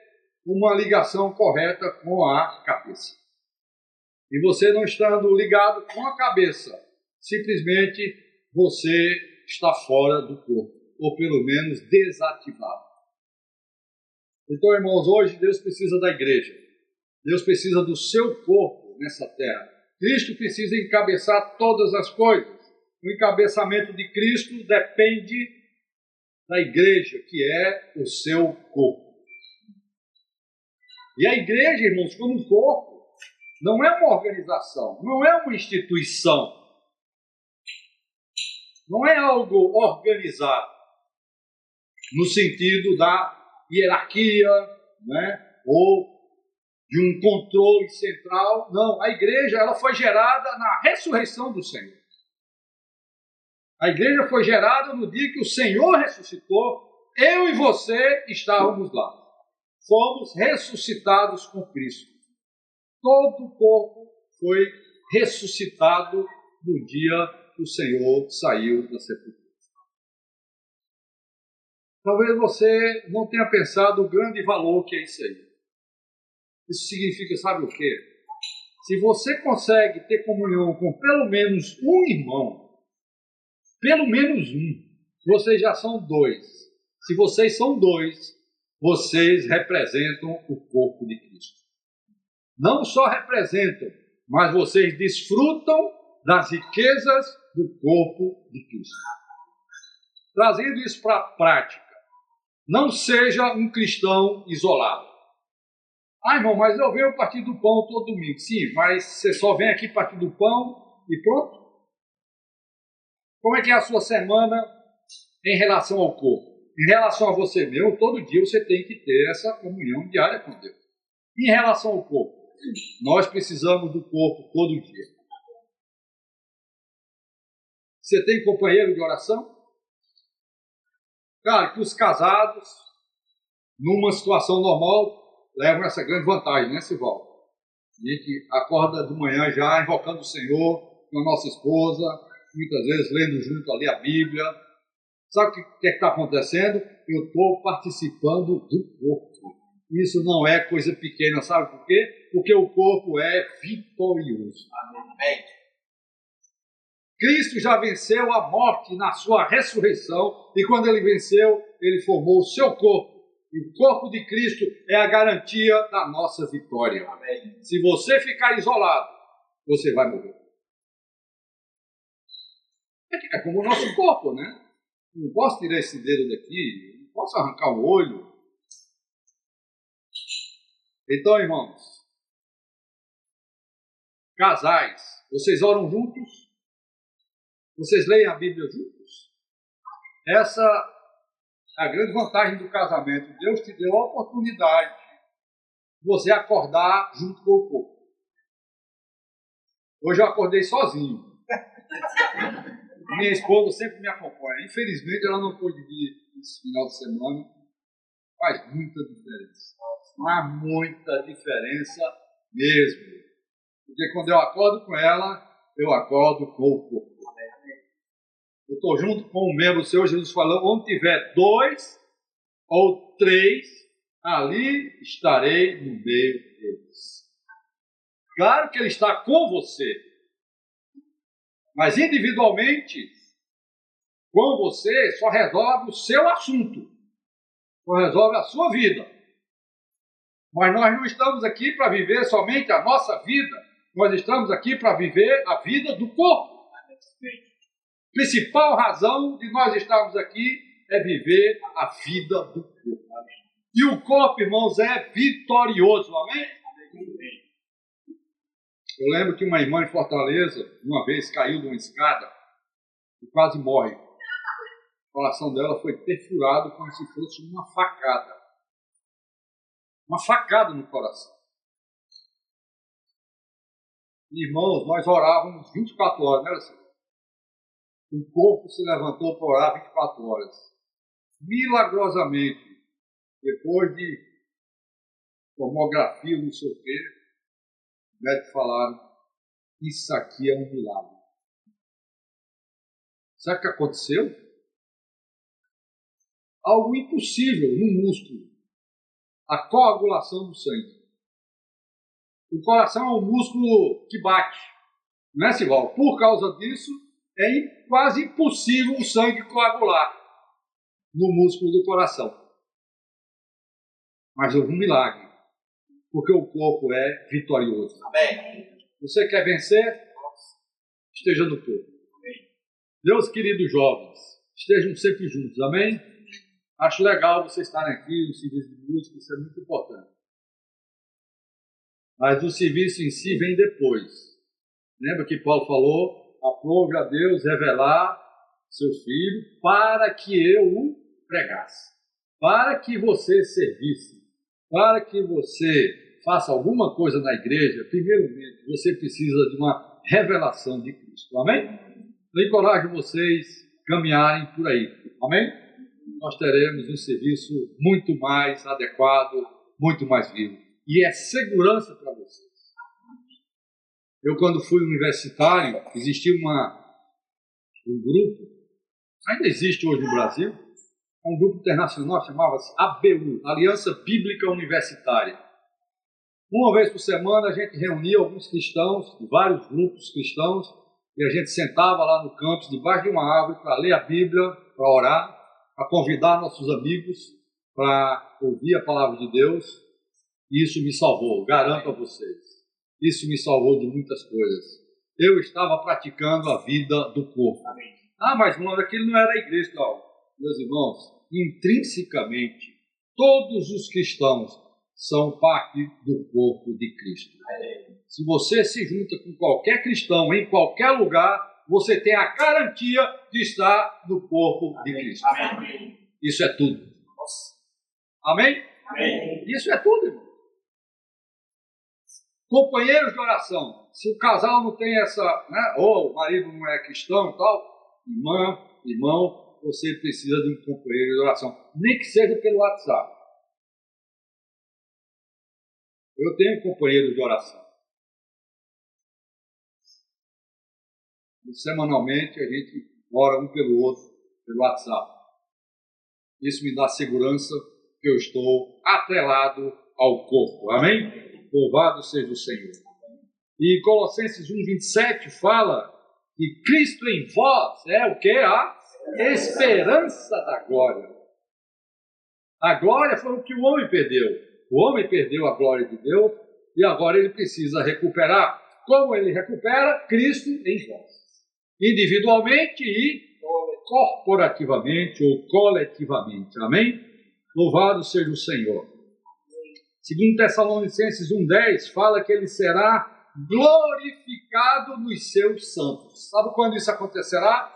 uma ligação correta com a cabeça. E você não estando ligado com a cabeça, simplesmente você está fora do corpo, ou pelo menos desativado. Então, irmãos, hoje Deus precisa da igreja. Deus precisa do seu corpo nessa terra. Cristo precisa encabeçar todas as coisas. O encabeçamento de Cristo depende da igreja, que é o seu corpo. E a igreja, irmãos, como um corpo, não é uma organização, não é uma instituição, não é algo organizado, no sentido da hierarquia, né? Ou de um controle central. Não, a igreja ela foi gerada na ressurreição do Senhor. A igreja foi gerada no dia que o Senhor ressuscitou, eu e você estávamos lá. Fomos ressuscitados com Cristo. Todo o corpo foi ressuscitado no dia que o Senhor saiu da sepultura. Talvez você não tenha pensado o grande valor que é isso aí. Isso significa, sabe o quê? Se você consegue ter comunhão com pelo menos um irmão, pelo menos um, vocês já são dois. Se vocês são dois, vocês representam o corpo de Cristo. Não só representam, mas vocês desfrutam das riquezas do corpo de Cristo. Trazendo isso para a prática, não seja um cristão isolado. Ah, irmão, mas eu venho partir do pão todo domingo. Sim, mas você só vem aqui partir do pão e pronto? Como é que é a sua semana em relação ao corpo? Em relação a você mesmo, todo dia você tem que ter essa comunhão diária com Deus. Em relação ao corpo, nós precisamos do corpo todo dia. Você tem companheiro de oração? Claro que os casados, numa situação normal, levam essa grande vantagem, né, Sivaldo? A gente acorda de manhã já invocando o Senhor com a nossa esposa, muitas vezes lendo junto ali a Bíblia. Sabe o que está acontecendo? Eu estou participando do corpo. Isso não é coisa pequena, sabe por quê? Porque o corpo é vitorioso. Amém. Cristo já venceu a morte na sua ressurreição, e quando ele venceu, ele formou o seu corpo. E o corpo de Cristo é a garantia da nossa vitória. Amém. Se você ficar isolado, você vai morrer. É como o nosso corpo, né? Não posso tirar esse dedo daqui, não posso arrancar o olho. Então, irmãos, casais, vocês oram juntos? Vocês leem a Bíblia juntos? Essa é a grande vantagem do casamento. Deus te deu a oportunidade você acordar junto com o corpo. Hoje eu acordei sozinho. Minha esposa sempre me acompanha. Infelizmente, ela não pôde vir esse final de semana. Faz muita diferença. Faz muita diferença mesmo. Porque quando eu acordo com ela, eu acordo com o corpo. Eu estou junto com um membro seu, Jesus falou, onde tiver 2 ou 3, ali estarei no meio deles. Claro que ele está com você, mas individualmente, com você, só resolve o seu assunto, só resolve a sua vida. Mas nós não estamos aqui para viver somente a nossa vida, nós estamos aqui para viver a vida do corpo. A principal razão de nós estarmos aqui é viver a vida do corpo. E o corpo, irmãos, é vitorioso, amém? Eu lembro que uma irmã em Fortaleza, uma vez caiu de uma escada e quase morre. O coração dela foi perfurado como se fosse uma facada. Uma facada no coração. Irmãos, nós orávamos 24 horas, não era assim? O corpo se levantou para orar 24 horas. Milagrosamente, depois de tomografia, não sei o quê, os médicos falaram, isso aqui é um milagre. Sabe o que aconteceu? Algo impossível no músculo. A coagulação do sangue. O coração é um músculo que bate, não é, Sival? Por causa disso, é quase impossível o sangue coagular no músculo do coração. Mas houve um milagre, porque o corpo é vitorioso. Amém. Você quer vencer? Esteja no corpo. Meus queridos jovens, estejam sempre juntos, amém? Acho legal vocês estarem aqui no serviço de música, isso é muito importante. Mas o serviço em si vem depois. Lembra que Paulo falou? Aprove a Deus revelar seu Filho para que eu o pregasse, para que você servisse, para que você faça alguma coisa na igreja. Primeiramente, você precisa de uma revelação de Cristo, amém? Eu encorajo vocês a caminharem por aí, amém? Nós teremos um serviço muito mais adequado, muito mais vivo. E é segurança para vocês. Eu, quando fui universitário, existia um grupo, ainda existe hoje no Brasil, um grupo internacional, chamava-se ABU, Aliança Bíblica Universitária. Uma vez por semana a gente reunia alguns cristãos, de vários grupos cristãos, e a gente sentava lá no campus, debaixo de uma árvore, para ler a Bíblia, para orar, para convidar nossos amigos para ouvir a palavra de Deus. E isso me salvou, garanto a vocês. Isso me salvou de muitas coisas. Eu estava praticando a vida do corpo. Ah, mas mano, aquilo não era a igreja, não. Meus irmãos, intrinsecamente, todos os cristãos são parte do corpo de Cristo. Se você se junta com qualquer cristão em qualquer lugar, você tem a garantia de estar no corpo de Cristo. Isso é tudo. Amém? Isso é tudo, irmão. Companheiros de oração. Se o casal não tem essa, né, ou o marido não é cristão e tal, irmão, você precisa de um companheiro de oração. Nem que seja pelo WhatsApp. Eu tenho um companheiro de oração. E semanalmente a gente ora um pelo outro, pelo WhatsApp. Isso me dá segurança que eu estou atrelado ao corpo. Amém? Louvado seja o Senhor. E Colossenses 1:27 fala que Cristo em vós é o que? A esperança da glória. A glória foi o que o homem perdeu. O homem perdeu a glória de Deus e agora ele precisa recuperar. Como ele recupera? Cristo em vós. Individualmente e corporativamente ou coletivamente. Amém? Louvado seja o Senhor. Segundo Tessalonicenses 1:10, fala que ele será glorificado nos seus santos. Sabe quando isso acontecerá?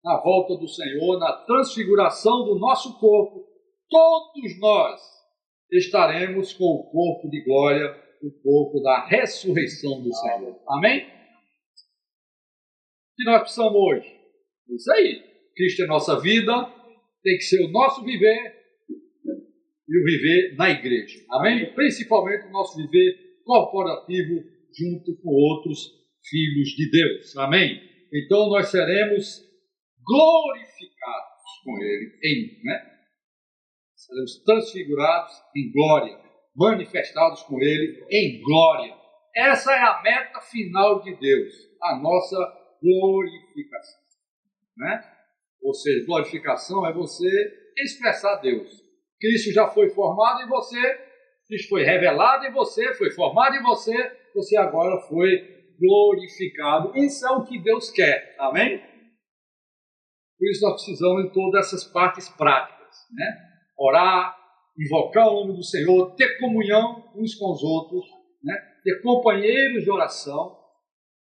Na volta do Senhor, na transfiguração do nosso corpo. Todos nós estaremos com o corpo de glória, o corpo da ressurreição do Senhor. Amém? O que nós precisamos hoje? Isso aí. Cristo é nossa vida, tem que ser o nosso viver e o viver na igreja. Amém? Principalmente o nosso viver corporativo junto com outros filhos de Deus. Amém? Então nós seremos glorificados com Ele, seremos transfigurados em glória, manifestados com Ele em glória. Essa é a meta final de Deus, a nossa glorificação. Ou seja, glorificação é você expressar Deus. Cristo já foi formado em você, Cristo foi revelado em você, foi formado em você, você agora foi glorificado. Isso é o que Deus quer, amém? Por isso nós precisamos de todas essas partes práticas, Orar, invocar o nome do Senhor, ter comunhão uns com os outros, ter companheiros de oração.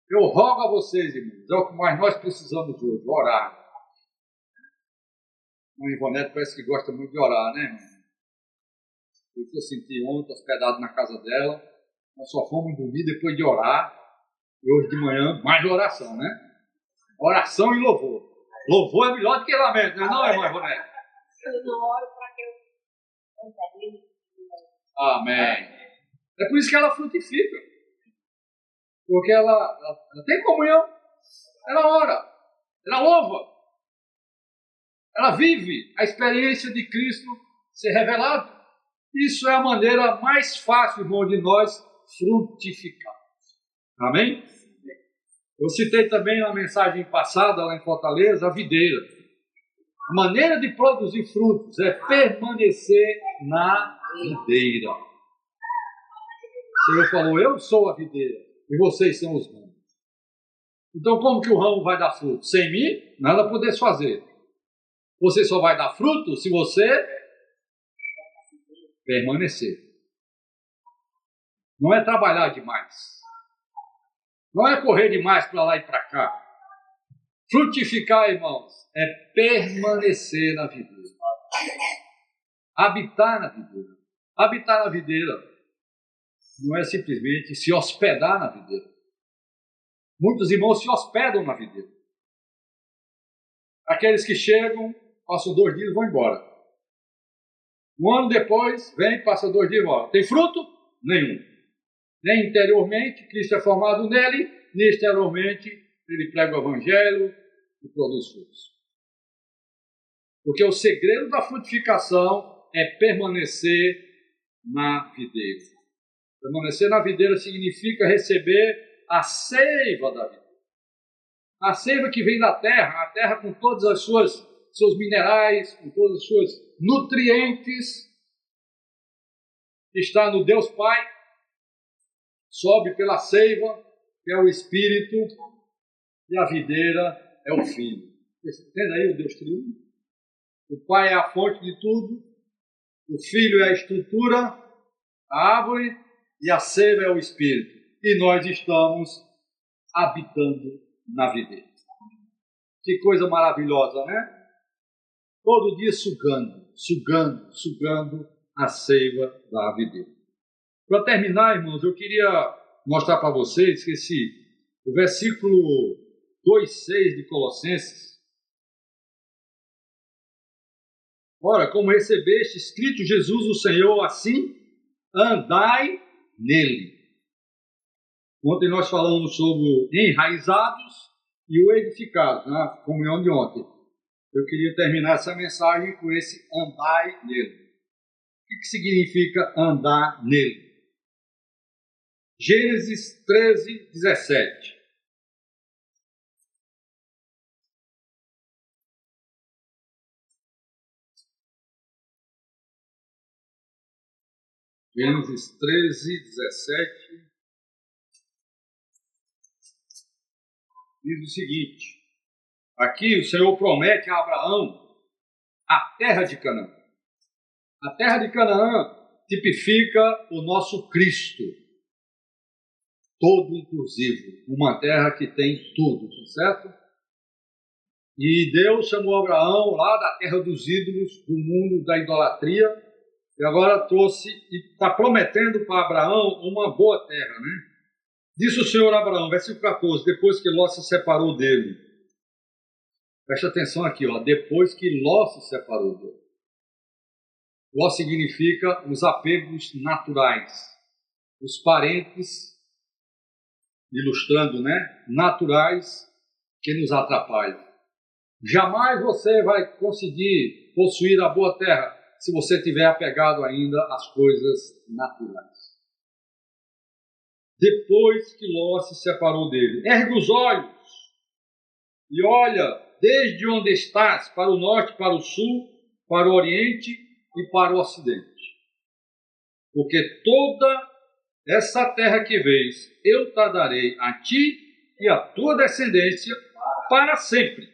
Eu rogo a vocês, irmãos, é o que mais nós precisamos hoje, orar. A Ivonete parece que gosta muito de orar, irmão? Eu senti ontem, hospedado na casa dela, nós só fomos dormir depois de orar, e hoje de manhã, mais oração, Oração e louvor. Louvor é melhor do que lamento, não é, irmã Ivonete? Eu não oro para que eu... Amém. É por isso que ela frutifica. Porque ela tem comunhão, ela ora, ela louva, ela vive a experiência de Cristo ser revelado. Isso é a maneira mais fácil, irmão, de nós frutificarmos. Amém? Eu citei também na mensagem passada, lá em Fortaleza, a videira. A maneira de produzir frutos é permanecer na videira. O Senhor falou, eu sou a videira e vocês são os ramos. Então como que o ramo vai dar fruto? Sem mim, nada podeis fazer. Você só vai dar fruto se você permanecer. Não é trabalhar demais. Não é correr demais para lá e para cá. Frutificar, irmãos, é permanecer na videira. Habitar na videira. Habitar na videira não é simplesmente se hospedar na videira. Muitos irmãos se hospedam na videira. Aqueles que chegam, passam 2 dias e vão embora. Um ano depois, vem, passa 2 dias e volta. Tem fruto? Nenhum. Nem interiormente, Cristo é formado nele, nem exteriormente, ele prega o evangelho e produz frutos. Porque o segredo da frutificação é permanecer na videira. Permanecer na videira significa receber a seiva da videira. A seiva que vem da terra, a terra com todos os seus minerais, com todos os seus nutrientes, está no Deus Pai, sobe pela seiva, que é o Espírito, e a videira é o Filho. Entende aí o Deus triunfo? O Pai é a fonte de tudo, o Filho é a estrutura, a árvore, e a seiva é o Espírito. E nós estamos habitando na videira. Que coisa maravilhosa, Todo dia sugando a seiva da videira. Para terminar, irmãos, eu queria mostrar para vocês que o versículo 2,6 de Colossenses. Ora, como recebeste Cristo Jesus o Senhor, assim andai nele. Ontem nós falamos sobre enraizados e o edificados, na comunhão de ontem. Eu queria terminar essa mensagem com esse andai nele. O que significa andar nele? Gênesis 13, 17. Gênesis 13, 17. Diz o seguinte: aqui o Senhor promete a Abraão a terra de Canaã. A terra de Canaã tipifica o nosso Cristo, todo inclusivo, uma terra que tem tudo, certo? E Deus chamou Abraão lá da terra dos ídolos, do mundo da idolatria, E agora trouxe e está prometendo para Abraão uma boa terra, né? Disse o Senhor a Abraão, versículo 14, depois que Ló se separou dele. Preste atenção aqui, ó, depois que Ló se separou dele. Ló significa os apegos naturais, os parentes, ilustrando, né? Naturais que nos atrapalham. Jamais você vai conseguir possuir a boa terra se você tiver apegado ainda às coisas naturais. Depois que Ló se separou dele, ergue os olhos e olha desde onde estás, para o norte, para o sul, para o oriente e para o ocidente. Porque toda essa terra que vês, eu te darei a ti e a tua descendência para sempre.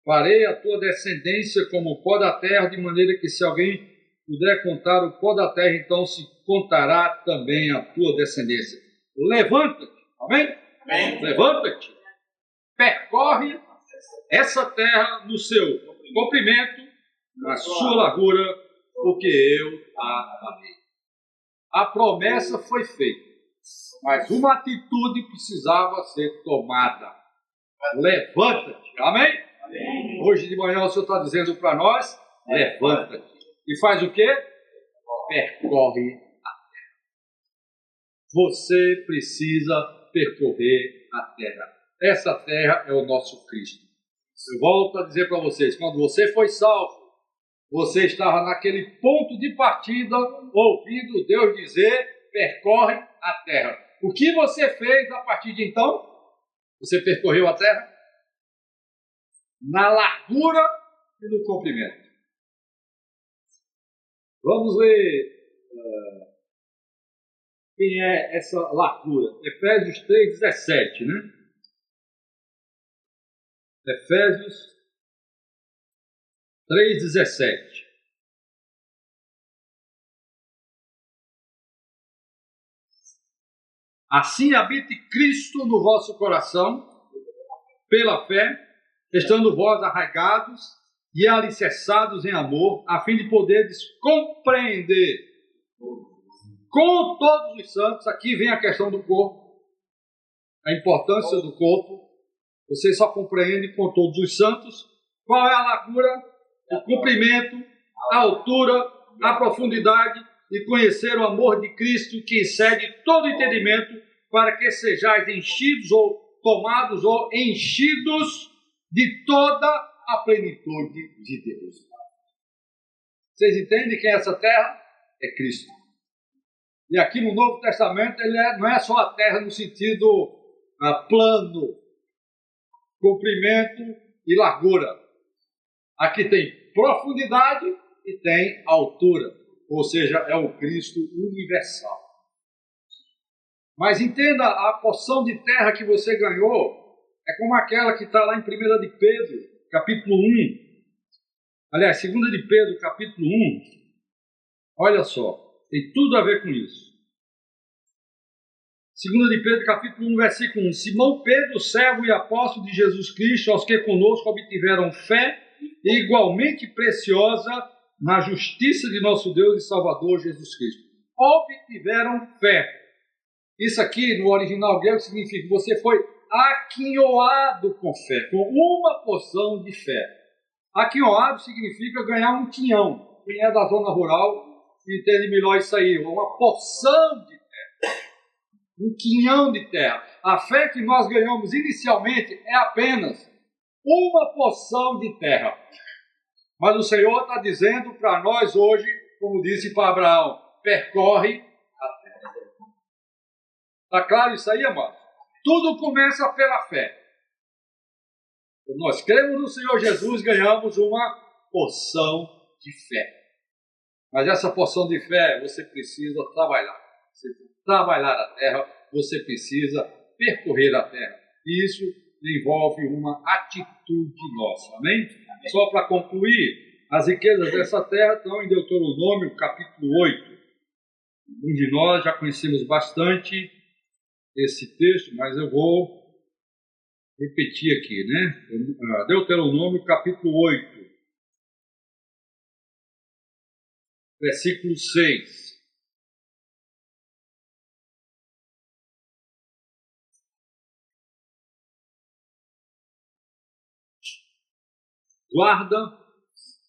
Farei a tua descendência como o pó da terra, de maneira que se alguém puder contar o pó da terra, então se contará também a tua descendência. Levanta-te, amém? Amém. Levanta-te, percorre essa terra no seu comprimento, na sua largura, porque eu a amei. A promessa foi feita, mas uma atitude precisava ser tomada. Levanta-te, amém? Amém? Hoje de manhã o Senhor está dizendo para nós, levanta-te. E faz o quê? Percorre a terra. Você precisa percorrer a terra. Essa terra é o nosso Cristo. Eu volto a dizer para vocês, quando você foi salvo, você estava naquele ponto de partida, ouvindo Deus dizer, percorre a terra. O que você fez a partir de então? Você percorreu a terra? Na largura e no comprimento. Vamos ver quem é essa largura. Efésios 3,17, né? Efésios 3,17. Assim habite Cristo no vosso coração, pela fé, estando vós arraigados e alicerçados em amor, a fim de poderes compreender com todos os santos. Aqui vem a questão do corpo, a importância do corpo. Você só compreende com todos os santos qual é a largura, o comprimento, a altura, a profundidade, e conhecer o amor de Cristo que excede todo entendimento, para que sejais enchidos ou tomados ou enchidos de toda a plenitude de Deus. Vocês entendem que essa terra é Cristo? E aqui no Novo Testamento ele não é só a terra no sentido plano, comprimento e largura. Aqui tem profundidade e tem altura, ou seja, é o Cristo universal. Mas entenda, a porção de terra que você ganhou é como aquela que está lá em 1 de Pedro, capítulo 1. Aliás, 2 de Pedro, capítulo 1. Olha só, tem tudo a ver com isso. 2 de Pedro, capítulo 1, versículo 1. Simão Pedro, servo e apóstolo de Jesus Cristo, aos que conosco obtiveram fé igualmente preciosa na justiça de nosso Deus e Salvador Jesus Cristo. Obtiveram fé. Isso aqui, no original grego, significa que você foi aquinhoado com fé, com uma porção de fé. Aquinhoado significa ganhar um quinhão. Quem é da zona rural entende melhor isso aí. Uma porção de terra. Um quinhão de terra. A fé que nós ganhamos inicialmente é apenas uma porção de terra. Mas o Senhor está dizendo para nós hoje, como disse para Abraão, percorre a terra. Está claro isso aí, amado? Tudo começa pela fé. Quando nós cremos no Senhor Jesus, ganhamos uma porção de fé. Mas essa porção de fé, você precisa trabalhar. Você trabalhar a terra, você precisa percorrer a terra. E isso envolve uma atitude nossa, amém? Só para concluir, as riquezas dessa terra estão em Deuteronômio, capítulo 8. Um de nós já conhecemos bastante esse texto, mas eu vou repetir aqui, né? Deuteronômio, capítulo 8. versículo 6. Guarda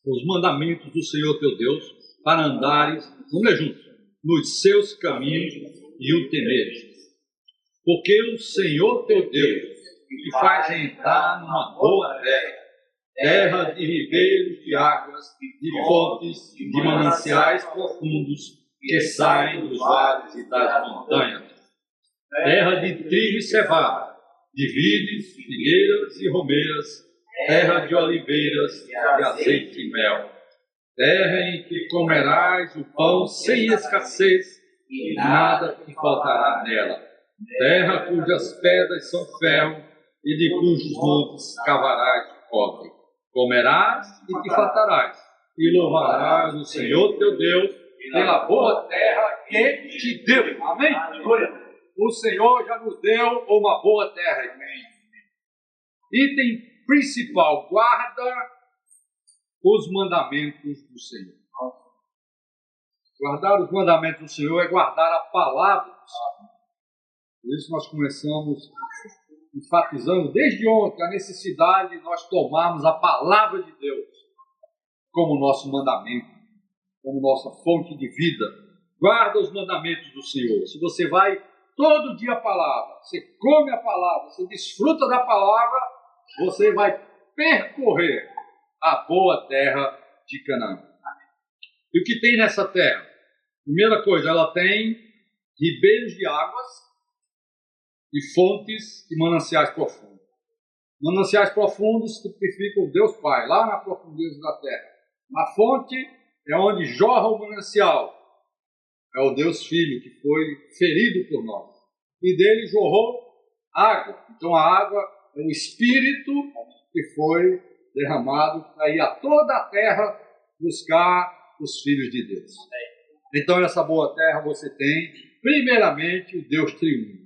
os mandamentos do Senhor teu Deus, para andares, vamos ler juntos, nos seus caminhos e o temeres. Porque o Senhor teu Deus te faz entrar numa boa terra, terra de ribeiros de águas, de fontes, de mananciais profundos, que saem dos vales e das montanhas. Terra de trigo e cevada, de vides, figueiras e romeiras, terra de oliveiras, de azeite e mel. Terra em que comerás o pão sem escassez, e nada te faltará nela. Terra cujas pedras são ferro, e de cujos montes cavarás cobre. Comerás e te fartarás, e louvarás o Senhor teu Deus pela boa terra que te deu. Amém? O Senhor já nos deu uma boa terra. Item principal: guarda os mandamentos do Senhor. Guardar os mandamentos do Senhor é guardar a palavra do Senhor. Por isso nós começamos enfatizando desde ontem a necessidade de nós tomarmos a palavra de Deus como nosso mandamento, como nossa fonte de vida. Guarda os mandamentos do Senhor. Se você vai todo dia a palavra, você come a palavra, você desfruta da palavra, você vai percorrer a boa terra de Canaã. E o que tem nessa terra? Primeira coisa, ela tem ribeiros de águas e fontes e mananciais profundos. Mananciais profundos tipificam Deus Pai, lá na profundeza da terra. A fonte é onde jorra o manancial. É o Deus Filho que foi ferido por nós. E dele jorrou água. Então a água é o Espírito que foi derramado para ir a toda a terra buscar os filhos de Deus. Então nessa boa terra você tem, primeiramente, o Deus triuno.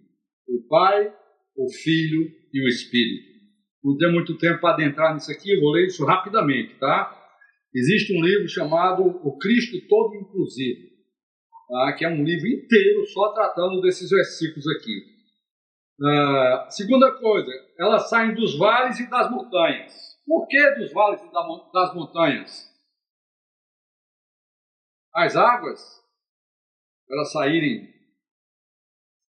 O Pai, o Filho e o Espírito. Não tem muito tempo para adentrar nisso aqui, eu vou ler isso rapidamente, tá? Existe um livro chamado O Cristo Todo Inclusivo, tá? Que é um livro inteiro só tratando desses versículos aqui. Segunda coisa, elas saem dos vales e das montanhas. Por que dos vales e das montanhas? As águas, elas saírem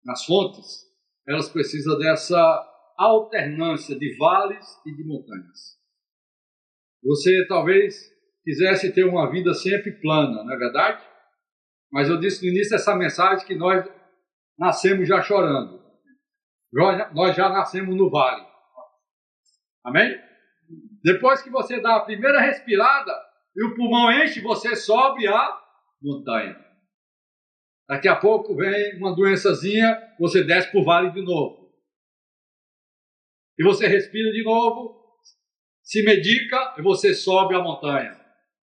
nas fontes, elas precisam dessa alternância de vales e de montanhas. Você talvez quisesse ter uma vida sempre plana, não é verdade? Mas eu disse no início dessa mensagem que nós nascemos já chorando. Nós já nascemos no vale. Amém? Depois que você dá a primeira respirada e o pulmão enche, você sobe a montanha. Daqui a pouco vem uma doençazinha, você desce para o vale de novo. E você respira de novo, se medica e você sobe a montanha.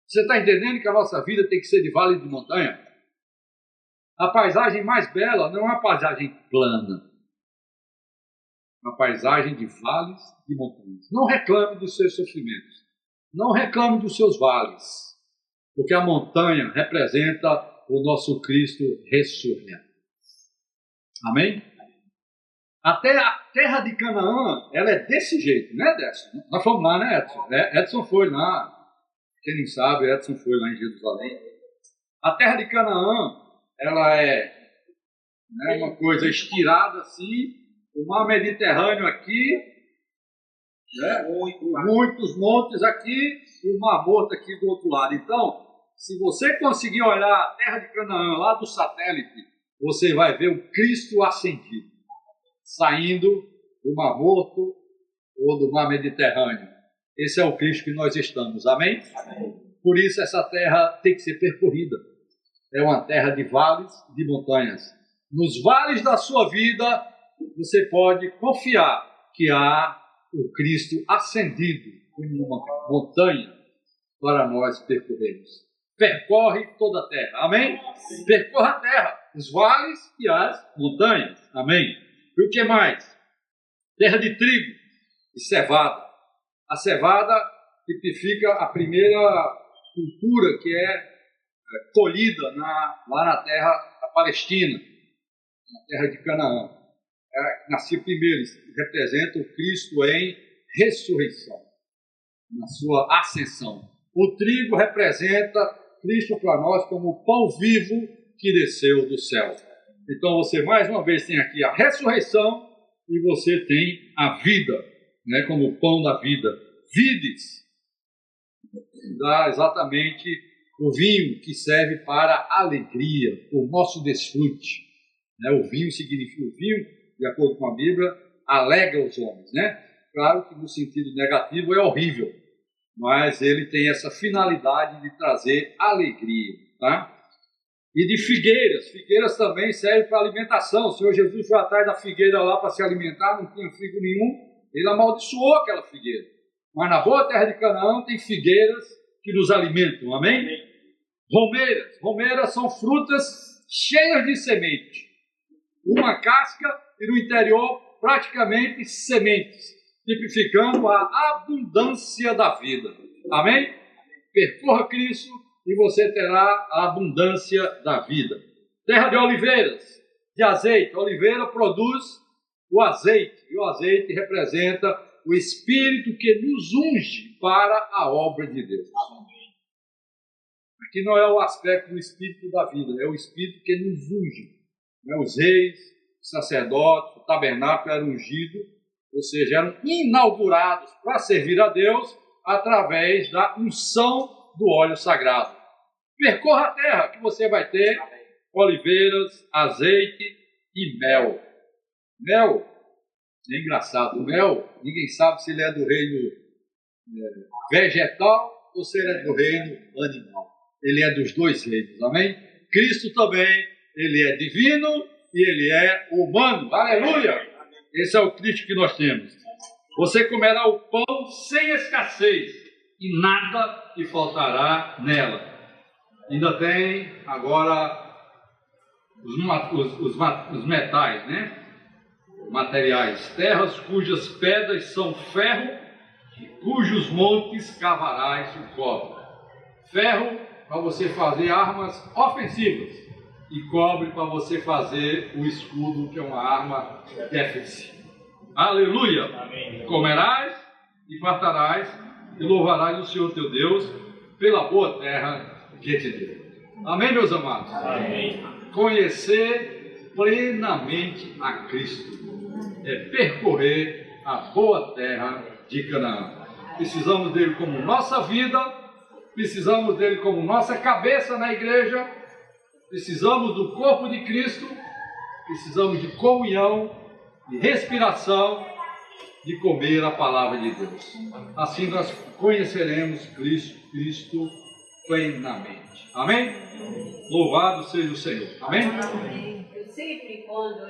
Você está entendendo que a nossa vida tem que ser de vale e de montanha? A paisagem mais bela não é uma paisagem plana. É uma paisagem de vales e montanhas. Não reclame dos seus sofrimentos. Não reclame dos seus vales. Porque a montanha representa o nosso Cristo ressurreto. Amém? Até a terra de Canaã, ela é desse jeito, né, Edson? Nós fomos lá, né, Edson? Edson foi lá. Quem não sabe, Edson foi lá em Jerusalém. A terra de Canaã, ela é uma coisa estirada assim, o mar Mediterrâneo aqui, né? Muitos montes aqui e o Mar Morto aqui do outro lado. Então, se você conseguir olhar a terra de Canaã lá do satélite, você vai ver o Cristo ascendido, saindo do Mar Morto ou do Mar Mediterrâneo. Esse é o Cristo que nós estamos, amém? Amém. Por isso essa terra tem que ser percorrida. É uma terra de vales e de montanhas. Nos vales da sua vida, você pode confiar que há o Cristo ascendido como uma montanha para nós percorrermos. Percorre toda a terra, amém? Percorra a terra, os vales e as montanhas, amém? E o que mais? Terra de trigo e cevada. A cevada tipifica a primeira cultura, que é colhida lá na terra da Palestina, na terra de Canaã. Nascia primeiro, representa o Cristo em ressurreição, na sua ascensão. O trigo representa Cristo para nós como o pão vivo que desceu do céu. Então você mais uma vez tem aqui a ressurreição e você tem a vida, né, como o pão da vida. Vides dá exatamente o vinho que serve para a alegria, o nosso desfrute. Né? O vinho significa o vinho, de acordo com a Bíblia, alegra os homens. Né? Claro que no sentido negativo é horrível, mas ele tem essa finalidade de trazer alegria. Tá? E de figueiras também servem para alimentação. O Senhor Jesus foi atrás da figueira lá para se alimentar, não tinha figo nenhum, ele amaldiçoou aquela figueira. Mas na boa terra de Canaã tem figueiras que nos alimentam, amém? Romeiras são frutas cheias de semente, uma casca e no interior praticamente sementes, tipificando a abundância da vida, amém? Percorra Cristo e você terá a abundância da vida. Terra de oliveiras, de azeite. A oliveira produz o azeite, e o azeite representa o Espírito que nos unge para a obra de Deus. Aqui não é o aspecto do Espírito da vida, é o Espírito que nos unge. Os reis, os sacerdotes, o tabernáculo era ungido, ou seja, eram inaugurados para servir a Deus através da unção do óleo sagrado. Percorra a terra que você vai ter oliveiras, azeite e mel. Mel, é engraçado, o mel, ninguém sabe se ele é do reino vegetal ou se ele é do reino animal. Ele é dos dois reinos, amém? Cristo também, ele é divino e ele é humano, aleluia! Esse é o Cristo que nós temos. Você comerá o pão sem escassez e nada lhe faltará nela. Ainda tem agora os metais, né? Materiais, terras cujas pedras são ferro e cujos montes cavarás o cobre. Ferro para você fazer armas ofensivas e cobre para você fazer o escudo, que é uma arma defensiva. Aleluia! Amém. Comerás e fartarás e louvarás o Senhor teu Deus pela boa terra que te deu. Amém, meus amados? Amém. Conhecer plenamente a Cristo é percorrer a boa terra de Canaã. Precisamos dele como nossa vida, precisamos dele como nossa cabeça na igreja, precisamos do corpo de Cristo, precisamos de comunhão, de respiração, de comer a palavra de Deus. Assim nós conheceremos Cristo plenamente. Amém? Louvado seja o Senhor. Amém? Eu sempre, quando